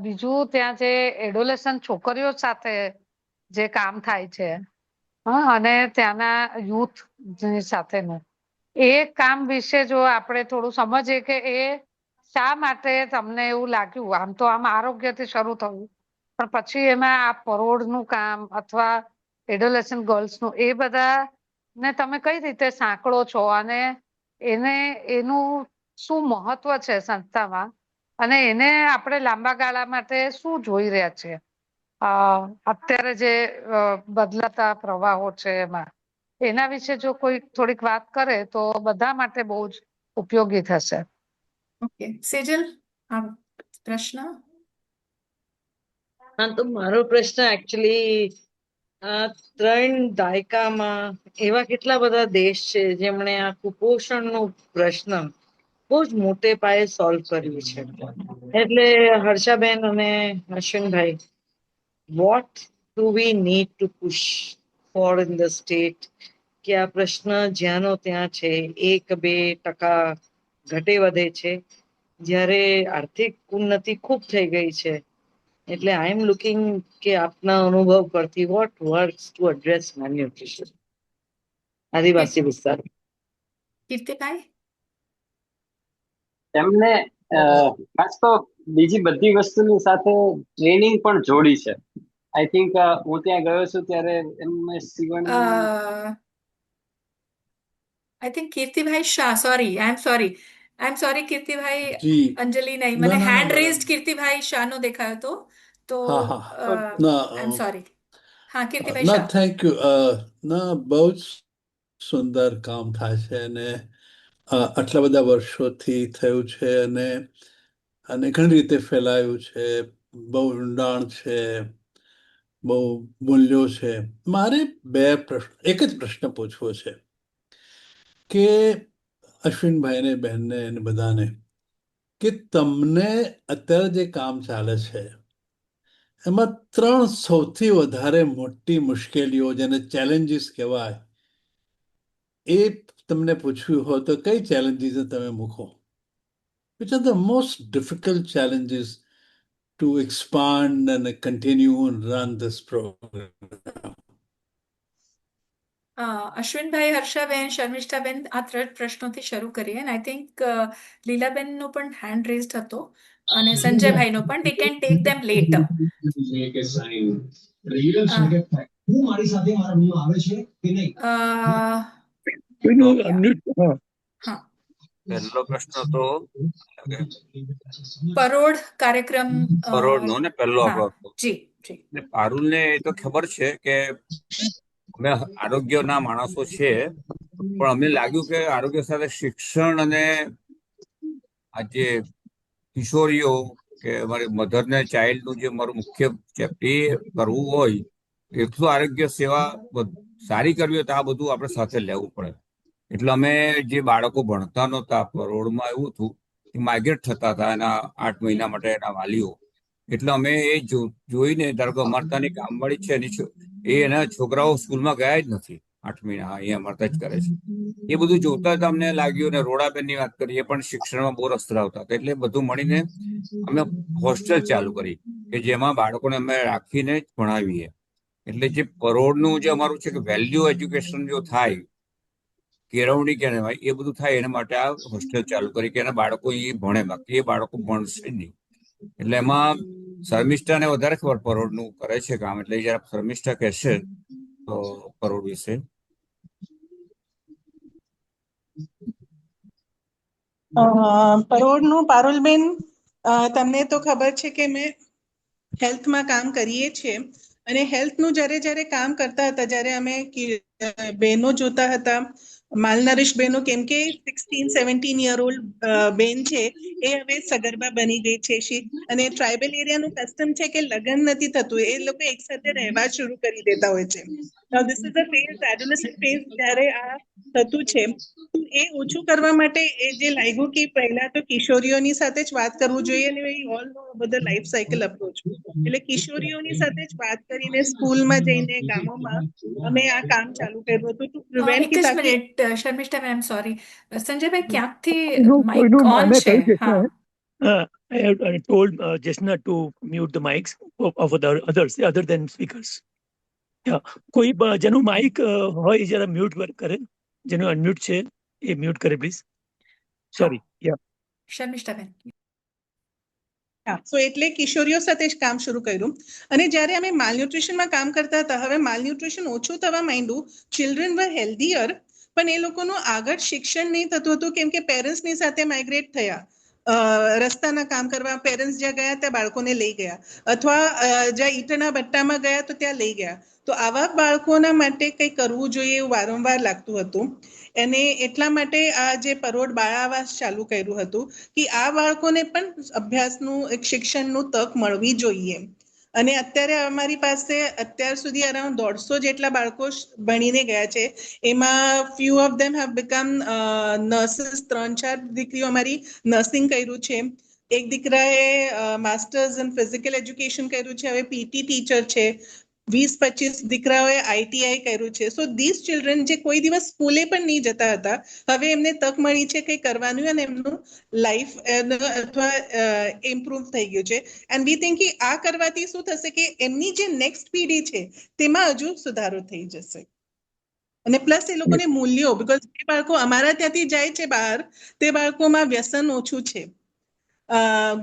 બીજું ત્યાં જે એડોલેસન્ટ છોકરીઓ સાથે જે કામ થાય છે, અને ત્યાંના યુથ સાથેનું એ કામ વિશે જો આપણે થોડું સમજીએ કે એ શા માટે તમને એવું લાગ્યું. આમ તો આમ આરોગ્યથી શરૂ થયું, પણ પછી એમાં આ પરોઢનું કામ અથવા એડોલેસન્ટ ગર્લ્સનું, એ બધા ને તમે કઈ રીતે સાંકળો છો અને એનું શું મહત્વ છે સંસ્થામાં, અને એને આપણે લાંબા ગાળા માટે શું જોઈ રહ્યા છીએ અત્યારે જે બદલાતા પ્રવાહો છે એમાં. એના વિશે જો કોઈ થોડીક વાત કરે તો બધા માટે બહુ જ ઉપયોગી થશે. ઓકે સેજલ, આપ પ્રશ્ન. હા, તો મારો પ્રશ્ન એકચ્યુઅલી આ 3 દાયકામાં એવા કેટલા બધા દેશ છે જેમણે આ કુપોષણનો પ્રશ્ન બહુ જ મોટે પાયે સોલ્વ કર્યું છે. એટલે હર્ષાબેન અને Ashwinbhai, what do we need to push for in the state કે આ પ્રશ્ન જ્યાંનો ત્યાં છે. 1-2% ઘટે વધે છે, જ્યારે આર્થિક ઉન્નતિ ખૂબ થઈ ગઈ છે. એટલે આઈ એમ લુકિંગ કે આપના અનુભવ પરથી વોટ વર્ક્સ ટુ એડ્રેસ મેલ્ન્યુટ્રિશન આદિવાસી વિસ્તાર. કીર્તિભાઈ. એમને ખાસ તો બીજી બધી વસ્તુની સાથે ટ્રેનિંગ પણ જોડી છે. આઈ થિંક હું ત્યાં ગયો છું ત્યારે એમને I think Kirtibhai Shah, sorry, I am sorry Kirtibhai, જી અંજલિ નહીં, ના મને ના ના હેન્ડ રેઝડ બરાબર. કીર્તિભાઈ શાહનો દેખાયો હતો, તો હા હા ના આઈ એમ સોરી. હા, કીર્તિભાઈ ના શાહ. Thank you. ના બહુ જ સુંદર કામ થાય છે અને આટલા બધા વર્ષોથી થયું છે અને ઘણી રીતે ફેલાયું છે. બહુ ઊંડાણ છે, બહુ મૂલ્યો છે. મારે એક જ પ્રશ્ન પૂછવો છે કે અશ્વિનભાઈને, બહેનને અને બધાને, કે તમને અત્યારે જે કામ ચાલે છે એમાં 3 સૌથી વધારે મોટી મુશ્કેલીઓ, જેને ચેલેન્જીસ કહેવાય, એ તમને પૂછ્યું હોય તો કઈ ચેલેન્જીસ તમે મૂકો? Which are the most difficult challenges to expand and continue and run this program? અશ્વિનભાઈ, હર્ષાબેન, શર્મિષ્ઠાબેન, આ 3 પ્રશ્નોથી શરૂ કરીએ. આઈ થિંક લીલાબેનનો પણ હેન્ડ રેઝડ હતો અને સંજયભાઈનો પણ. We can take them letter. કોઈનું Yeah. unmute, હા. હા, પહેલો પ્રશ્ન તો પરોઢ કાર્યક્રમ. પરોઢનો ને પહેલો હા, આપણો હતો. જી જી. ને પારુલને એ તો ખબર છે કે અમે આરોગ્યના માણસો છે, પણ અમને લાગ્યું કે આરોગ્ય સાથે શિક્ષણ અને આજે કિશોરીઓ કે અમારી મધર ને ચાઇલ્ડનું જે મારું મુખ્ય એ કરવું હોય, એટલું આરોગ્ય સેવા સારી કરવી હોય તો આ બધું આપણે સાથે લેવું પડે. એટલે અમે જે બાળકો ભણતા નહોતા, પરોળમાં એવું હતું કે માઇગ્રેટ થતા હતા એના 8 મહિના માટે એના વાલીઓ. એટલે અમે એ જોઈને, ધારો કે અમારે ત્યાંની કામવાળી છે, એની એના છોકરાઓ સ્કૂલમાં ગયા જ નથી 8 મહિના અહીંયા અમારતા જ કરે છે. એ બધું જોતા જ અમને લાગ્યું, ને રોડાબેનની વાત કરી, એ પણ શિક્ષણમાં બહુ રસ ધરાવતા હતા. એટલે બધું મળીને અમે હોસ્ટેલ ચાલુ કરી કે જેમાં બાળકોને અમે રાખીને જ ભણાવીએ. એટલે જે પરોળનું જે અમારું છે કે વેલ્યુ એજ્યુકેશન જો થાય, કેળવણી કહેવાય, એ બધું થાય એના માટે આ હોસ્ટેલ ચાલુ કરી કે એના બાળકો એ ભણે, બાકી એ બાળકો ભણશે નહીં. એટલે એમાં શર્મિષ્ઠાને વધારે ખબર પરોળનું કરે છે કામ, એટલે જરા શર્મિષ્ઠા કહેશે તો પરોળ વિશે. પરોળનું પારુલબેન, તમને તો ખબર છે કે મેં હેલ્થમાં કામ કરીએ છીએ, અને હેલ્થનું જ્યારે કામ કરતા હતા, જ્યારે અમે બહેનો જોતા હતા, માલનરિશ બહેનો, કેમ કે 16-17 યર ઓલ્ડ બેન છે એ હવે સગર્ભા બની ગઈ છે, અને ટ્રાઇબલ એરિયાનું કસ્ટમ છે કે લગ્ન નથી થતું, એ લોકો એકસાથે રહેવા શરૂ કરી દેતા હોય છે. Now this is the phase, adolescent phase, જ્યારે આ થતું છે. એ ઓછું કરવા માટે એ જે લાગ્યું કે પહેલા તો કિશોરીઓની સાથે જ વાત કરવું જોઈએ, અને ઓલ નો બધા લાઈફ સાયકલ અપ્રોચ, એટલે કિશોરીઓની સાથે જ વાત કરીને સ્કૂલમાં જઈને ગામોમાં અમે આ કામ ચાલુ કર્યું હતું ટુ પ્રિવેન્ટ એક કે જ તાકી મિનિટ શર્મિષ્ઠા મેમ, સોરી, સંજયભાઈ ક્યાંકથી કોઈનું માઇક ઓન મને છે? કહ્યું છે હા, I told Jessna to mute the mics of the others other than speakers. Yeah. કોઈ જેનું માઇક હોય એ જરા મ્યુટ કરે, જેનું અનમ્યુટ છે એ મ્યુટ કરે પ્લીઝ. સોરી. યા શર્મિષ્ઠા બેન. સો એટલે કિશોરીઓ સાથે જ કામ શરૂ કર્યું, અને જ્યારે અમે માલન્યુટ્રિશનમાં કામ કરતા હતા, હવે માલન્યુટ્રિશન ઓછું થવા માંડ્યું, ચિલ્ડ્રન વર હેલ્ધીયર, પણ એ લોકોનું આગળ શિક્ષણ નહીં થતું હતું, કેમ કે પેરેન્ટ્સની સાથે માઇગ્રેટ થયા, રસ્તાના કામ કરવા, પેરેન્ટ્સ જ્યાં ગયા ત્યાં બાળકોને લઈ ગયા, અથવા જ્યાં ઈંટના ભટ્ટામાં ગયા તો ત્યાં લઈ ગયા. તો આવા બાળકોના માટે કંઈ કરવું જોઈએ એવું વારંવાર લાગતું હતું, અને એટલા માટે આ જે પરોળ બાળ આવાસ ચાલુ કર્યું હતું કે આ બાળકોને પણ અભ્યાસનું એક શિક્ષણનું તક મળવી જોઈએ. અને અત્યારે અમારી પાસે અત્યાર સુધી અરાઉન્ડ 150 જેટલા બાળકો ભણીને ગયા છે. એમાં few of them have become nurses, 3-4 દીકરીઓ અમારી નર્સિંગ કર્યું છે, એક દીકરાએ માસ્ટર્સ ઇન ફિઝિકલ એજ્યુકેશન કર્યું છે, હવે પીટી ટીચર છે, 20-25 દીકરાઓએ આઈટીઆઈ કર્યું છે. સો ધીસ ચિલ્ડ્રન જે કોઈ દિવસ સ્કૂલે પણ નહીં જતા હતા, હવે એમને તક મળી છે કંઈ કરવાનું, અને એમનું લાઈફ અથવા ઇમ્પ્રુવ થઈ ગયું છે. એન્ડ વી થિંક કે આ કરવાથી શું થશે કે એમની જે નેક્સ્ટ પેઢી છે તેમાં હજુ સુધારો થઈ જશે, અને પ્લસ એ લોકોને મૂલ્યો, બીકોઝ જે બાળકો અમારા ત્યાંથી જાય છે બહાર, તે બાળકોમાં વ્યસન ઓછું છે,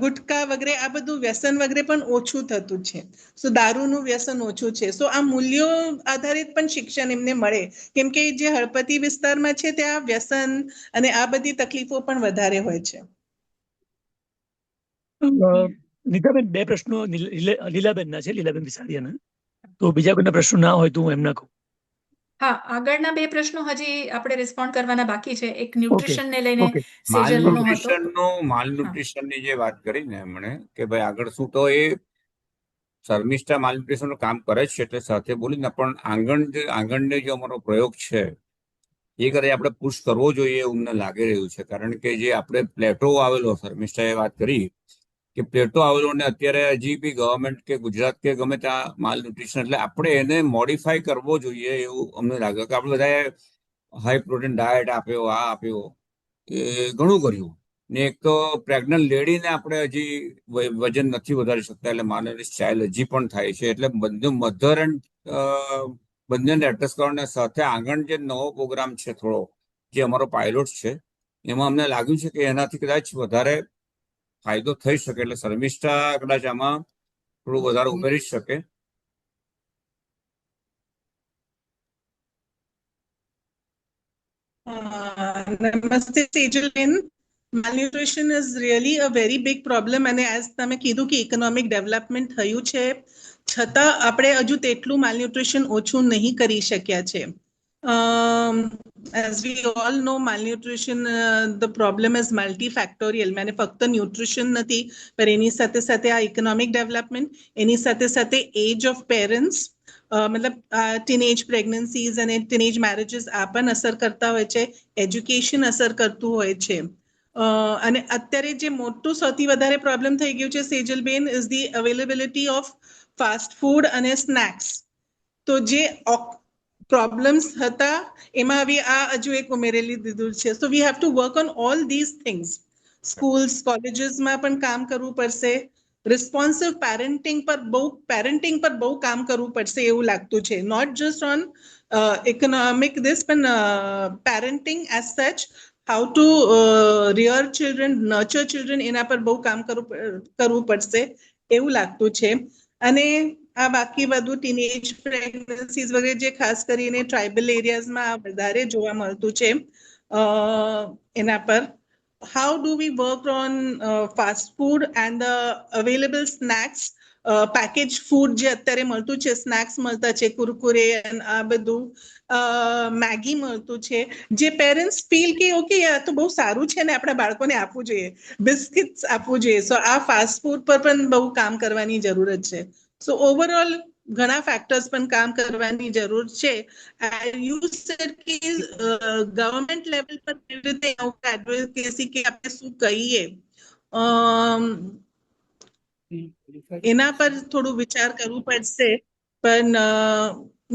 ગુટકા વગેરે આ બધું વ્યસન વગેરે પણ ઓછું થતું છે. સો દારૂનું વ્યસન ઓછું છે. સો આ મૂલ્યો આધારિત પણ શિક્ષણ એમને મળે, કેમ કે જે હળપતિ વિસ્તારમાં છે ત્યાં વ્યસન અને આ બધી તકલીફો પણ વધારે હોય છે. નીતાબેન, 2 પ્રશ્નો લીલાબેનના છે, લીલાબેન વિસારિયાના. તો બીજા કોઈના પ્રશ્નો ના હોય તો હું એમના કહું. હા, આગળના 2 પ્રશ્નો હજી આપણે રિસ્પોન્ડ કરવાના બાકી છે. એક ન્યુટ્રિશનને લઈને ઓકે. સેજલનો હતો. માલન્યુટ્રિશનની જે વાત કરી ને એમણે કે ભાઈ આગળ શું, તો એ શર્મિષ્ઠા માલન્યુટ્રિશનનું કામ કરે છે, એટલે સાથે બોલીને પણ આંગણને જે અમારો પ્રયોગ છે એ કરે આપણે પુશ કરવો જોઈએ એવું મને લાગી રહ્યું છે. કારણ કે જે આપણે પ્લેટો આવેલો, શર્મિષ્ઠાએ વાત કરી કે પ્લેટો આવેલો, ને અત્યારે હજી બી ગવર્મેન્ટ કે ગુજરાત કે ગમે ત્યાં માલ ન્યુટ્રિશન, એટલે આપણે એને મોડિફાઈ કરવો જોઈએ એવું અમને લાગે કે આપણે બધાએ હાઈ પ્રોટીન ડાયટ આપ્યો, આ આપ્યો, એ ઘણું કર્યું, ને એક તો પ્રેગ્નન્ટ લેડીને આપણે હજી વજન નથી વધારી શકતા, એટલે માનવની ચાઇલ્ડ હજી પણ થાય છે. એટલે બધું મધર એન્ડ બંનેને એડ્રેસ કરવાને સાથે આંગણ જે નવો પ્રોગ્રામ છે થોડો, જે અમારો પાયલોટ છે, એમાં અમને લાગ્યું છે કે એનાથી કદાચ વધારે ફાયદો થઈ શકે. એટલે શર્મિષ્ઠા કદાચ આમાં થોડું વધારે ઉમેરી શકે. નમસ્તે Sejalben. Malnutrition is really a very big problem, અને as તમે કીધું કે ઇકોનોમિક ડેવલપમેન્ટ થયું છે છતાં આપણે હજુ તેટલું માલન્યુટ્રિશન ઓછું નહીં કરી શક્યા છે. As we all know, malnutrition, the problem is multifactorial. मैंने ફક્ત ન્યુટ્રિશન નથી, પણ એની સાથે સાથે આ ઇકોનોમિક ડેવલપમેન્ટ, એની સાથે સાથે એજ ઓફ પેરેન્ટ્સ, મતલબ ટીનેજ પ્રેગ્નન્સીઝ અને ટીનેજ મેરેજીસ આ પણ અસર કરતા હોય છે, એજ્યુકેશન અસર કરતું હોય છે. અને અત્યારે જે મોટું સૌથી વધારે પ્રોબ્લેમ થઈ ગયું છે Sejalben, is the availability of fast food અને સ્નેક્સ. તો જે પ્રોબ્લેમ્સ હતા એમાં હવે આ હજુ એક ઉમેરેલી દીધું છે. So we have to work on all these things. Schools કોલેજીસમાં પણ કામ કરવું પડશે. રિસ્પોન્સિવ પેરેન્ટિંગ પર બહુ કામ કરવું પડશે એવું લાગતું છે. Not just on economic this પણ parenting as such, how to rear children, nurture children, એના પર બહુ કામ કરવું પડશે એવું લાગતું છે. અને આ બાકી બધું ટીનેજ પ્રેગ્નન્સીઝ વગેરે જે ખાસ કરીને ટ્રાઇબલ એરિયાઝમાં વધારે જોવા મળતું છે, એના પર how do we work on fast food and the available snacks, packaged food જે અત્યારે મળતું છે, સ્નેક્સ મળતા છે, કુરકુરે અને આ બધું, મેગી મળતું છે, જે પેરેન્ટ્સ ફીલ કે ઓકે આ તો બહુ સારું છે ને આપણા બાળકોને આપવું જોઈએ, બિસ્કિટ્સ આપવું જોઈએ. સો આ ફાસ્ટ ફૂડ પર પણ બહુ કામ કરવાની જરૂરત છે. સો ઓવરઓલ ઘણા ફેક્ટર્સ પણ કામ કરવાની જરૂર છે. યુ સેડ કે ગવર્મેન્ટ લેવલ પર કેવી રીતે એડવોકેસી કે આપણે શું કહીએ, એના પર થોડું વિચાર કરવું પડશે. પણ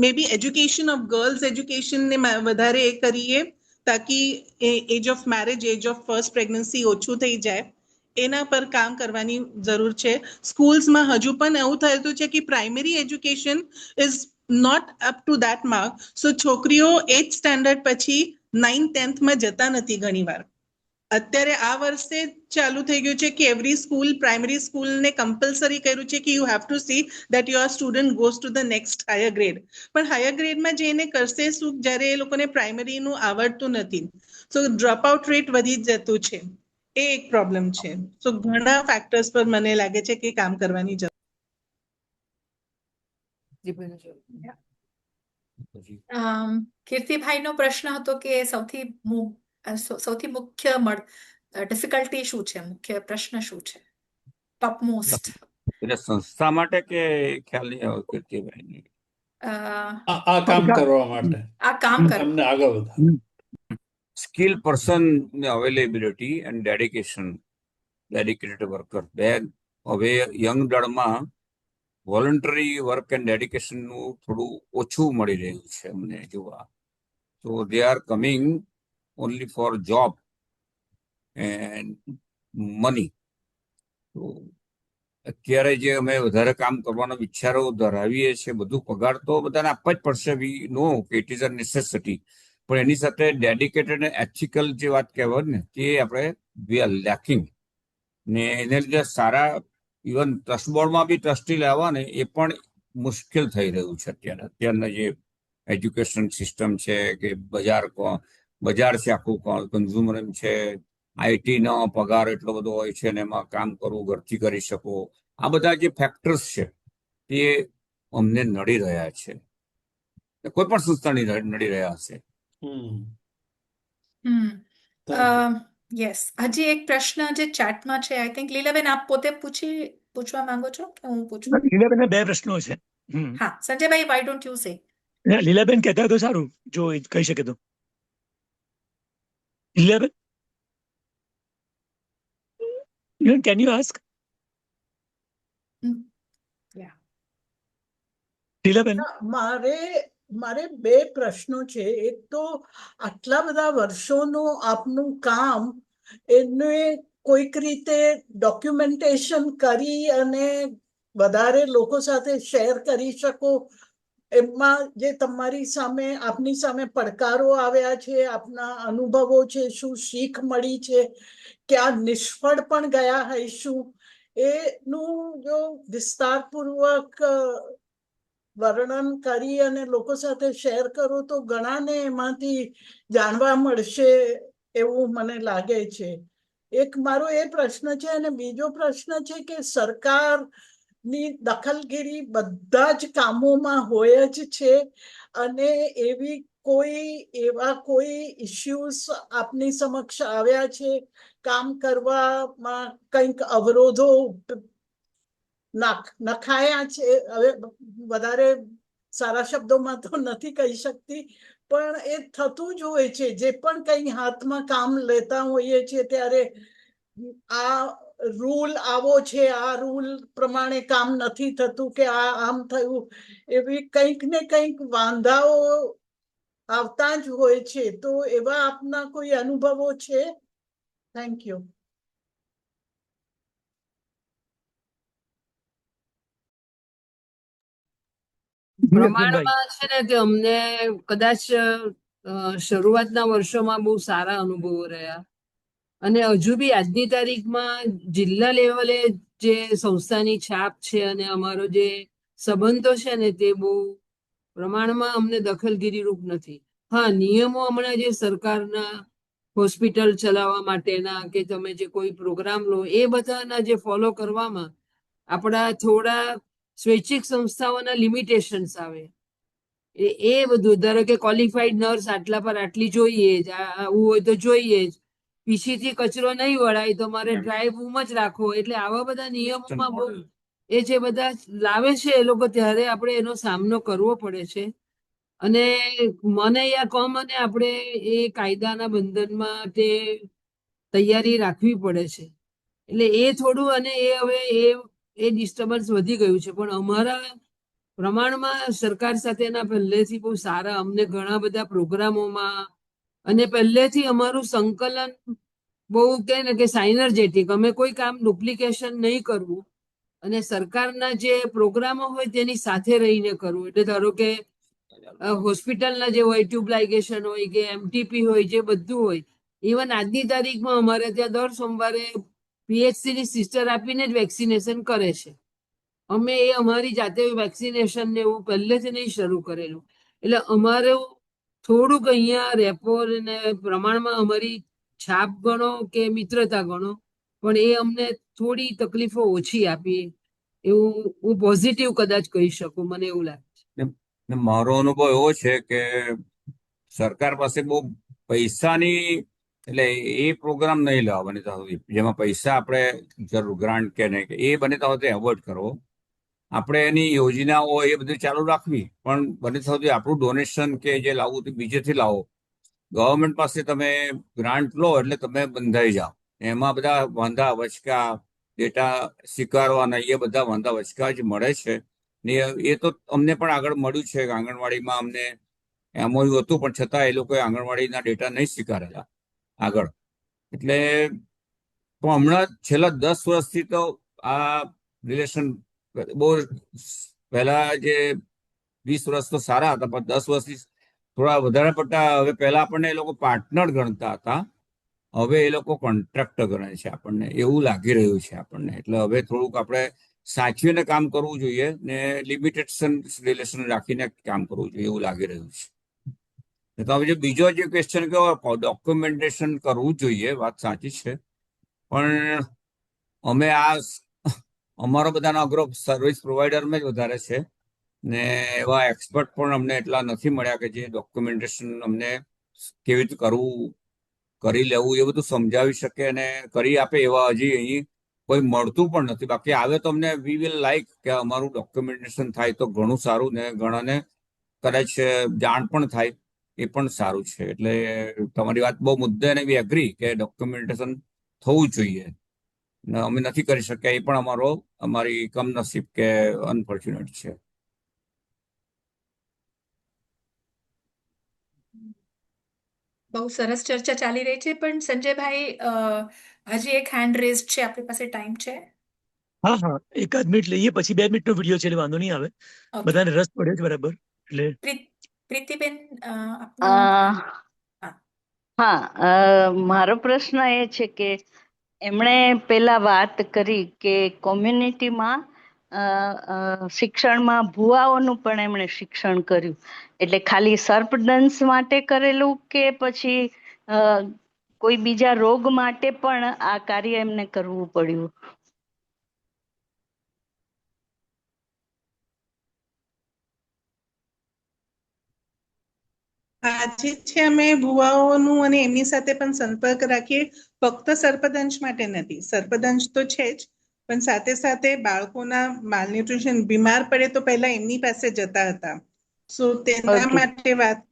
maybe education of girls એજ્યુકેશનને વધારે એ કરીએ તાકી age of marriage, age of first pregnancy ઓછું થઈ જાય. એના પર કામ કરવાની જરૂર છે. સ્કૂલ્સમાં હજુ પણ એવું થતું છે કે primary education is not up to that mark. So છોકરીઓ 8th સ્ટેન્ડર્ડ પછી 9th 10thમાં જતા નથી ઘણીવાર. અત્યારે આ વર્ષે ચાલુ થઈ ગયું છે કે એવરી સ્કૂલ, પ્રાઇમરી સ્કૂલને કમ્પલસરી કર્યું છે કે you have to see that your student goes to the next higher grade. પણ હાયર ગ્રેડમાં જઈને કરશે શું જ્યારે એ લોકોને પ્રાઇમરીનું આવડતું નથી? સો ડ્રોપ આઉટ રેટ વધી જતું છે. એ એક પ્રોબ્લેમ છે. સો ઘણા ફેક્ટર્સ પર મને લાગે છે કે કામ કરવાની જરૂર. કીર્તિભાઈનો પ્રશ્ન હતો કે સૌથી મુખ્ય ડિફિકલ્ટી શું છે, મુખ્ય પ્રશ્ન શું છે, ટોપ મોસ્ટ? એટલે સંસ્થા માટે કે ખ્યાલ નહીં આવ્યો કીર્તિભાઈને? આ કામ કરવા માટે આ કામ કરવા તમને આગળ વધારે skill person availability and dedicated worker. હવે યંગ બ્લડમાં વોલન્ટરી વર્ક એન્ડ ડેડિકેશનનું થોડું ઓછું મળી રહ્યું છે અમને જોવા. તો they are coming only for job and money. તો અત્યારે જે અમે વધારે કામ કરવાનો વિચારો ધરાવીએ છીએ, બધું પગાર તો બધાને આપવા જ પડશે. વી નો કે ઇટ ઇઝ અ નેસેસિટી. પણ એની સાથે ડેડિકેટેડ અને એથિકલ જે વાત કહેવાય ને, તે આપણે વી આર લેકિંગ. ને એને લીધે સારા ઇવન ટ્રસ્ટ બોર્ડમાં બી ટ્રસ્ટી લેવા ને એ પણ મુશ્કેલ થઈ રહ્યું છે અત્યારના જે એજ્યુકેશન સિસ્ટમ છે કે બજાર છે, આખું કન્ઝ્યુમર છે. આઈટીનો પગાર એટલો બધો હોય છે ને એમાં કામ કરવું, ઘરથી કરી શકો, આ બધા જે ફેક્ટર્સ છે તે અમને નડી રહ્યા છે. કોઈ પણ સંસ્થા નડી રહ્યા હશે. યસ. હજી એક પ્રશ્ન જે ચેટમાં છે, આઈ થિંક લીલાબેન આપ પોતે પૂછવા માંગો છો કે હું પૂછું? લીલાબેનના 2 પ્રશ્નો છે. હા, સંજયભાઈ, why don't you say? Lilaben કહેતા તો સારું, જો એ કહી શકે તો. Lilaben, can you ask? Lilaben, મારે 2 પ્રશ્નો છે. એક તો આટલા બધા વર્ષોનું આપનું કામ, એને કોઈક રીતે ડોક્યુમેન્ટેશન કરી અને વધારે લોકો સાથે શેર કરી શકો, એમાં જે તમારી સામે, આપની સામે પડકારો આવ્યા છે, આપના અનુભવો છે, શું શીખ મળી છે, ક્યાં નિષ્ફળ પણ ગયા હઈશું, એનું જો વિસ્તારપૂર્વક વર્ણન કરી અને લોકો સાથે શેર કરો તો ઘણાને એમાંથી જાણવા મળશે એવું મને લાગે છે. એક મારો એ પ્રશ્ન છે. અને બીજો પ્રશ્ન છે કે સરકારની દખલગીરી બધા જ કામોમાં હોય જ છે, અને એવા કોઈ ઇશ્યુઝ આપની સમક્ષ આવ્યા છે, કામ કરવામાં કંઈક અવરોધો નખાયા છે? હવે વધારે સારા શબ્દોમાં તો નથી કહી શકતી, પણ એ થતું જ હોય છે. જે પણ કંઈ હાથમાં કામ લેતા હોઈએ છીએ ત્યારે આ રૂલ આવો છે, આ રૂલ પ્રમાણે કામ નથી થતું કે આ આમ થયું, એવી કંઈક ને કંઈક વાંધાઓ આવતા જ હોય છે. તો એવા આપના કોઈ અનુભવો છે? Thank you. પ્રમાણમાં છે ને તે અમને કદાચ શરૂઆતના વર્ષોમાં બહુ સારા અનુભવો રહ્યા, અને હજુ બી આજની તારીખમાં જિલ્લા લેવલે જે સંસ્થાની છાપ છે અને અમારો જે સંબંધો છે ને તે બહુ પ્રમાણમાં અમને દખલગીરી રૂપ નથી. હા, નિયમો હમણાં જે સરકારના હોસ્પિટલ ચલાવવા માટેના કે તમે જે કોઈ પ્રોગ્રામ લો એ બધાના જે ફોલો કરવામાં આપણા થોડા સ્વૈચ્છિક સંસ્થાઓના લિમિટેશન્સ આવે. એ બધું, ધારો કે ક્વોલિફાઈડ નર્સ આટલા પર આટલી જોઈએ જ, આવું હોય તો જોઈએ જ, પીછીથી કચરો નહીં વળાય તો મારે ડ્રાય રૂમ જ રાખવો. એટલે આવા બધા નિયમોમાં બહુ એ જે બધા લાવે છે એ લોકો, ત્યારે આપણે એનો સામનો કરવો પડે છે. અને મને યા કોમને આપણે એ કાયદાના બંધનમાં તે તૈયારી રાખવી પડે છે. એટલે એ થોડું, અને એ હવે એ ડિસ્ટર્બન્સ વધી ગયું છે. પણ અમારા પ્રમાણમાં સરકાર સાથેના પહેલેથી બહુ સારા, અમને ઘણા બધા પ્રોગ્રામોમાં, અને પહેલેથી અમારું સંકલન બહુ કહે ને કે સાઇનર્જેટિક, અમે કોઈ કામ ડુપ્લિકેશન નહીં કરવું અને સરકારના જે પ્રોગ્રામો હોય તેની સાથે રહીને કરવું. એટલે ધારો કે હોસ્પિટલના જે હોય, ટ્યુબ લાઇગેશન હોય કે એમટીપી હોય, જે બધું હોય, ઇવન આજની તારીખમાં અમારે ત્યાં દર સોમવારે પીએચસીની સિસ્ટર આપીને જ વેક્સિનેશન કરે છે. અમે એ અમારી જાતે વેક્સિનેશન ને એવું પહેલેથી નહીં શરૂ કરેલું. એટલે અમારું થોડુંક અહીંયા રેપોર ને પ્રમાણમાં અમારી છાપ ગણો કે મિત્રતા ગણો, પણ એ અમને થોડી તકલીફો ઓછી આપી, એવું હું પોઝિટિવ કદાચ કહી શકું, મને એવું લાગે છે. ને મારો અનુભવ એવો છે કે સરકાર પાસે બહુ પૈસાની, એટલે એ પ્રોગ્રામ નહીં લેવા બને ત્યાં સુધી, જેમાં પૈસા આપણે જરૂર ગ્રાન્ટ કે નહીં, કે એ બને ત્યાં સુધી એવોઇડ કરવો. આપણે એની યોજનાઓ એ બધી ચાલુ રાખવી, પણ બને ત્યાં સુધી આપણું ડોનેશન કે જે લાવવું તે બીજેથી લાવો. ગવર્મેન્ટ પાસે તમે ગ્રાન્ટ લો એટલે તમે બંધાઈ જાઓ. એમાં બધા વાંધા વચકા, ડેટા સ્વીકારવાના, એ બધા વાંધા વચકા જ મળે છે. ને એ તો અમને પણ આગળ મળ્યું છે કે આંગણવાડીમાં અમને એમઓયુ હતું, પણ છતાં એ લોકોએ આંગણવાડીના ડેટા નહીં સ્વીકારેલા આગળ. એટલે પણ હમણાં છેલ્લા 10 વર્ષથી તો આ રિલેશન, બહુ પહેલા જે 20 વર્ષ તો સારા હતા, પણ 10 વર્ષથી થોડા વધારે પડતા. હવે પહેલા આપણને એ લોકો પાર્ટનર ગણતા હતા, હવે એ લોકો કોન્ટ્રાક્ટર ગણે છે આપણને, એવું લાગી રહ્યું છે આપણને. એટલે હવે થોડુંક આપણે સાચવીને કામ કરવું જોઈએ ને લિમિટેશન રિલેશન રાખીને કામ કરવું જોઈએ, એવું લાગી રહ્યું છે. તમે જે બીજો જે ક્વેશ્ચન કહો, ડોક્યુમેન્ટેશન કરવું જોઈએ, વાત સાચી છે. પણ અમે અમારો બધાનો અગ્રો સર્વિસ પ્રોવાઈડરમાં જ વધારે છે, ને એવા એક્સપર્ટ પણ અમને એટલા નથી મળ્યા કે જે ડોક્યુમેન્ટેશન અમને કેવી રીતે કરવું, કરી લેવું, એ બધું સમજાવી શકે અને કરી આપે. એવા હજી અહીં કોઈ મળતું પણ નથી. બાકી આવે તો અમને વી વિલ લાઈક કે અમારું ડોક્યુમેન્ટેશન થાય તો ઘણું સારું, ને ઘણાને કદાચ જાણ પણ થાય, એ પણ સારું છે. એટલે તમારી વાત બહુ મુદ્દે, અને વી એગ્રી કે ડોક્યુમેન્ટેશન થવું જોઈએ. અમે નથી કરી શક્યા, એ પણ અમારી કમનસીબ કે અનફોર્ચ્યુનેટ છે. બહુ સરસ ચર્ચા ચાલી રહી છે, પણ સંજયભાઈ, હજી એક હેન્ડ રેઝ છે, આપણી પાસે ટાઈમ છે? હા હા, એકાદ મિનિટ લઈએ, પછી 2 મિનિટનો વિડીયો છે, એટલે વાંધો નહીં આવે. Okay. બધાને રસ પડે છે બરાબર. એટલે પ્રીતિબેન, અ, હા, મારો પ્રશ્ન એ છે કે એમણે પેલા વાત કરી કે કોમ્યુનિટીમાં શિક્ષણમાં ભુવાઓનું પણ એમણે શિક્ષણ કર્યું. એટલે ખાલી સર્પદંશ માટે કરેલું કે પછી કોઈ બીજા રોગ માટે પણ આ કાર્ય એમને કરવું પડ્યું? આજે છે અમે ભુવાઓનું અને એમની સાથે પણ સંપર્ક રાખીએ. ફક્ત સર્પદંશ માટે નથી, સર્પદંશ તો છે જ, પણ સાથે સાથે બાળકોના માલન્યુટ્રિશન, બીમાર પડે તો પહેલા એમની પાસે જતા હતા. સો તેના માટે વાત,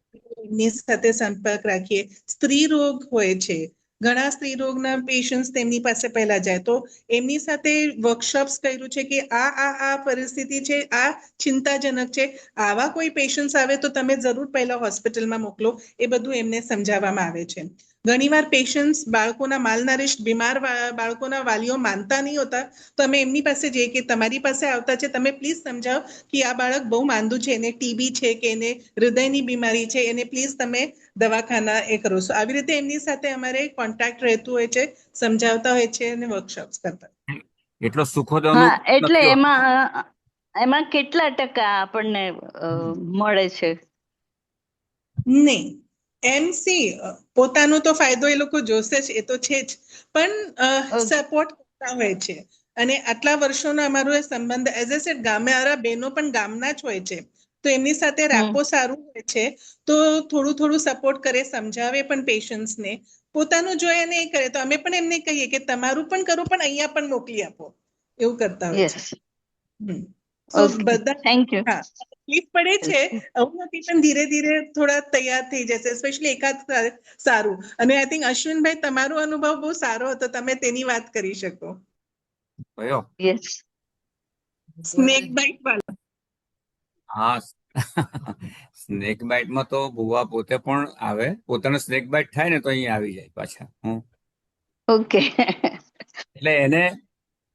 એમની સાથે સંપર્ક રાખીએ. સ્ત્રી રોગ હોય છે, ઘણા સ્ત્રી રોગના પેશન્ટ્સ તેમની પાસે પહેલા જાય, તો એમની સાથે વર્કશોપ્સ કર્યું છે કે આ પરિસ્થિતિ છે, આ ચિંતાજનક છે, આવા કોઈ પેશન્ટ્સ આવે તો તમે જરૂર પહેલા હોસ્પિટલમાં મોકલો, એ બધું એમને સમજાવવામાં આવે છે. ઘણીવાર પેશન્ટ્સ બાળકોના માલનરિશ્ડ બીમાર બાળકોના વાલીઓ માનતા નહીં હોતા, તો અમે એમની પાસે જઈએ કે તમારી પાસે આવતા છે, તમે પ્લીઝ સમજાવો કે આ બાળક બહુ માંદું છે, એને ટીબી છે કે એને હૃદયની બીમારી છે, એને પ્લીઝ તમે દવાખાના એ કરો છો. આવી રીતે એમની સાથે અમારે કોન્ટેક્ટ રહેતું હોય છે, સમજાવતા હોય છે અને વર્કશોપ્સ કરતા. એટલો સુખદ હા, અનુભવ એટલે નથી હોતો. એમાં કેટલા ટકા આપણને મળે છે? નહીં, એમસી પોતાનો તો ફાયદો એ લોકો જોશે જ, એ તો છે જ, પણ સપોર્ટ કરતા હોય છે. અને આટલા વર્ષોનો અમારો એ સંબંધ, એઝ એ સેડ, ગામડા બહેનો પણ ગામના જ હોય છે, તો એમની સાથે રાપો સારું હોય છે, તો થોડું થોડું સપોર્ટ કરે, સમજાવે પણ પેશન્ટ્સને. પોતાનું જોઈએ ને એ કરે તો અમે પણ એમને કહીએ કે તમારું પણ કરો, પણ અહીંયા પણ મોકલી આપો, એવું કરતા હોય છે. સો બધા થેન્ક યુ. હા, તકલીફ પડે છે, આવું નથી, પણ ધીરે ધીરે થોડા તૈયાર થઈ જશે, સ્પેશિયલી એકાદ સારું. અને આઈ થિંક અશ્વિનભાઈ, તમારો અનુભવ બહુ સારો હતો, તમે તેની વાત કરી શકો. કયો? યસ. સ્નેક બાઇટ વાળો. હા, સ્નેક બાઇટમાં તો બુવા પોતે પણ આવે, પોતાને સ્નેક બાઇટ થાય ને તો અહીંયા આવી જાય પાછા. ઓકે. એટલે એને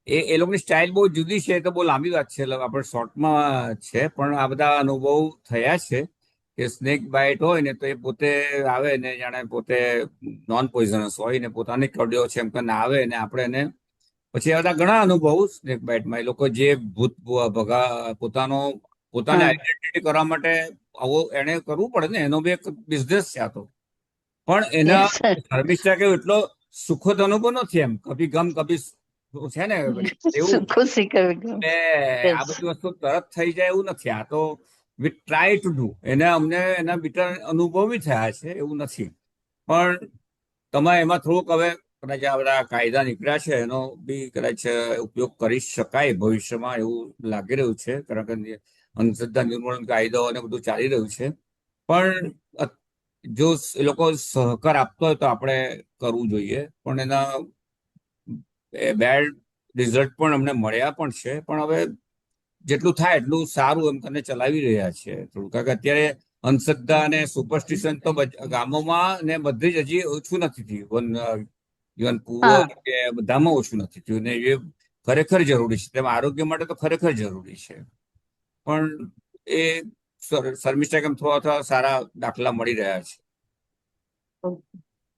એ લોકોની સ્ટાઇલ બહુ જુદી છે, તો બહુ લાંબી વાત છે, આપણે શોર્ટમાં છે, પણ આ બધા અનુભવ થયા છે કે સ્નેક બાઇટ હોય ને તો એ પોતે આવે ને જાણે પોતે નોન પોઈઝનસ હોય ને પોતાની કડ્યો છે એમ કરીને આવે ને આપણે એને પછી આ બધા ઘણા અનુભવ સ્નેક બાઇટમાં એ લોકો જે ભૂત પોતાને આઈડેન્ટિટી કરવા માટે આવો એને કરવું પડે ને, એનો બી એક બિઝનેસ છે આ તો. પણ એના શર્મિષ્ઠા કેવું એટલો સુખદ અનુભવ નથી, એમ કભી ગમ કભી છે ને એવું. આ બધી વસ્તુ તરત થઈ જાય એવું નથી, આ તો વી ટ્રાય ટુ ડુ. અમને એના બીટા અનુભવ બી થયા છે, એવું નથી. પણ તમે એમાં થોડુંક હવે કદાચ આ બધા કાયદા નીકળ્યા છે એનો બી કદાચ ઉપયોગ કરી શકાય ભવિષ્યમાં, એવું લાગી રહ્યું છે, કારણ કે અંધશ્રદ્ધા નિર્મૂલન કાયદો અને બધું ચાલી રહ્યું છે. પણ જો એ લોકો સહકાર આપતો હોય તો આપણે કરવું જોઈએ. પણ એના બેડ રિઝલ્ટ પણ અમને મળ્યા પણ છે, પણ હવે જેટલું થાય એટલું સારું એમ કરીને ચલાવી રહ્યા છે થોડું. કારણ કે અત્યારે અંધશ્રદ્ધા અને સુપરસ્ટિશન તો ગામોમાં ને બધી જ હજી ઓછું નથી થયું, ઇવન પુઅર કે બધામાં ઓછું નથી થયું, ને એ ખરેખર જરૂરી છે, તેમ આરોગ્ય માટે તો ખરેખર જરૂરી છે. પણ એ શર્મિષ્ઠા કેમ થોડા સારા દાખલા મળી રહ્યા છે.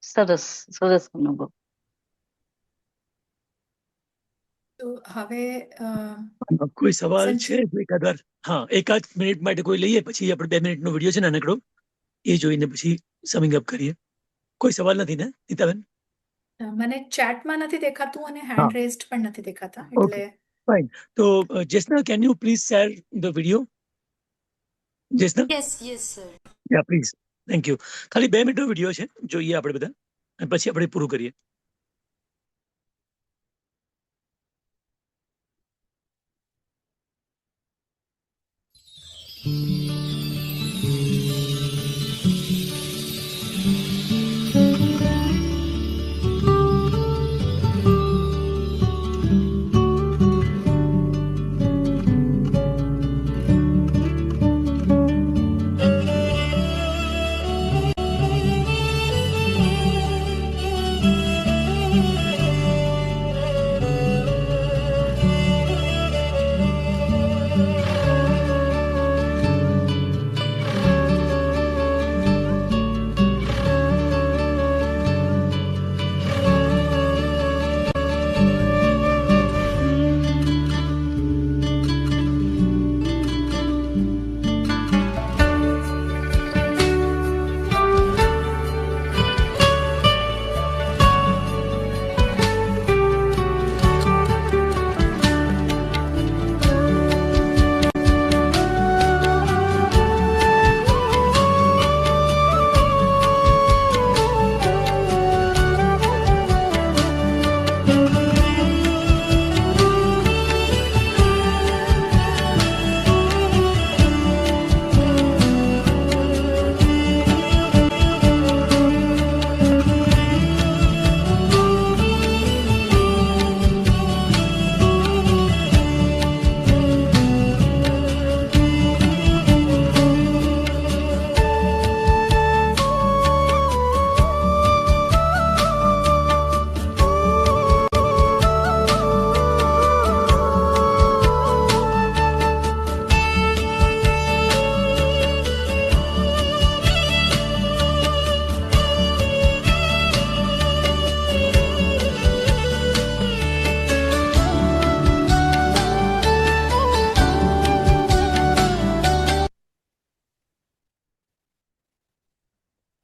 સરસ સરસ અનુભવ. તો હવે કોઈ સવાલ છે? સંજીવ, હા, એકાદ મિનિટ માટે કોઈ લઈએ, પછી આપણે 2 મિનિટનો વિડીયો છે નાનકડો, એ જોઈને પછી સમિંગ અપ કરીએ. કોઈ સવાલ નથી ને નીતાબેન? મને ચેટમાં નથી દેખાતું અને હેન્ડ રેઝડ પણ નથી દેખાતા, એટલે ફાઇન. તો Jesna, can you please share the video? Jesna? Yes sir. Yeah please, thank you. ખાલી 2 મિનિટનો વિડીયો છે, જોઈએ આપણે બધા, અને પછી આપણે પૂરું કરીએ.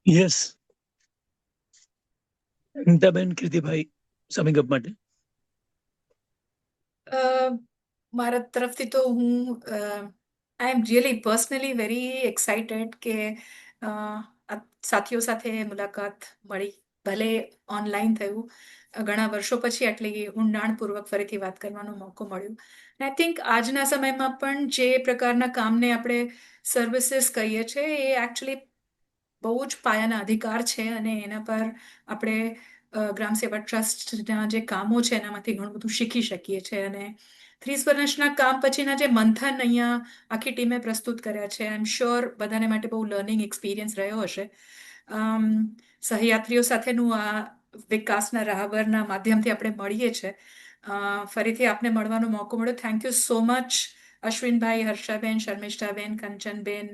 Yes, Nitaben, Kirtibhai, summing up માટે. મારા તરફથી તો હું I am really personally very excited કે આ સાથીઓ સાથે મુલાકાત મળી, ભલે ઓનલાઈન થયું. ઘણા વર્ષો પછી આટલી ઊંડાણપૂર્વક ફરીથી વાત કરવાનો મોકો મળ્યો. આઈ થિંક આજના સમયમાં પણ જે પ્રકારના કામને આપણે સર્વિસીસ કહીએ છીએ એ એકચ્યુઅલી બહુ જ પાયાના અધિકાર છે અને એના પર આપણે ગ્રામ સેવા ટ્રસ્ટના જે કામો છે એનામાંથી ઘણું બધું શીખી શકીએ છીએ. અને 30 વર્ષના કામ પછીના જે મંથન અહીંયા આખી ટીમે પ્રસ્તુત કર્યા છે, આઈ એમ શ્યોર બધાને માટે બહુ લર્નિંગ એક્સપિરિયન્સ રહ્યો હશે. સહયાત્રીઓ સાથેનું આ વિકાસના રાહબરના માધ્યમથી આપણે મળીએ છીએ. ફરીથી આપને મળવાનો મોકો મળ્યો. Thank you so much Ashwinbhai, Harshaben, Sharmishthaben, Kanchanben,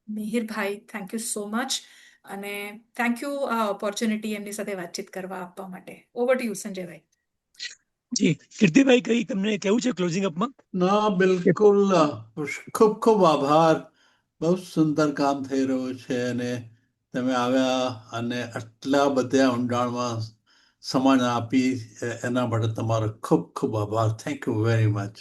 Mihirbhai, thank you so much. અને થેન્ક યુ આ ઓપોર્ચ્યુનિટી એમની સાથે વાતચીત કરવા આપવા માટે. ઓવર ટુ યુ સંજયભાઈ. જી, કીર્તિભાઈ, કઈ તમને કેવું છે ક્લોઝિંગ અપમાં? ના, બિલકુલ. ખૂબ ખૂબ આભાર. બહુ સુંદર કામ થઈ રહ્યું છે અને તમે આવ્યા અને આટલા બધા ઊંડાણમાં સમાન આપી એના માટે તમારો ખૂબ ખૂબ આભાર. Thank you very much.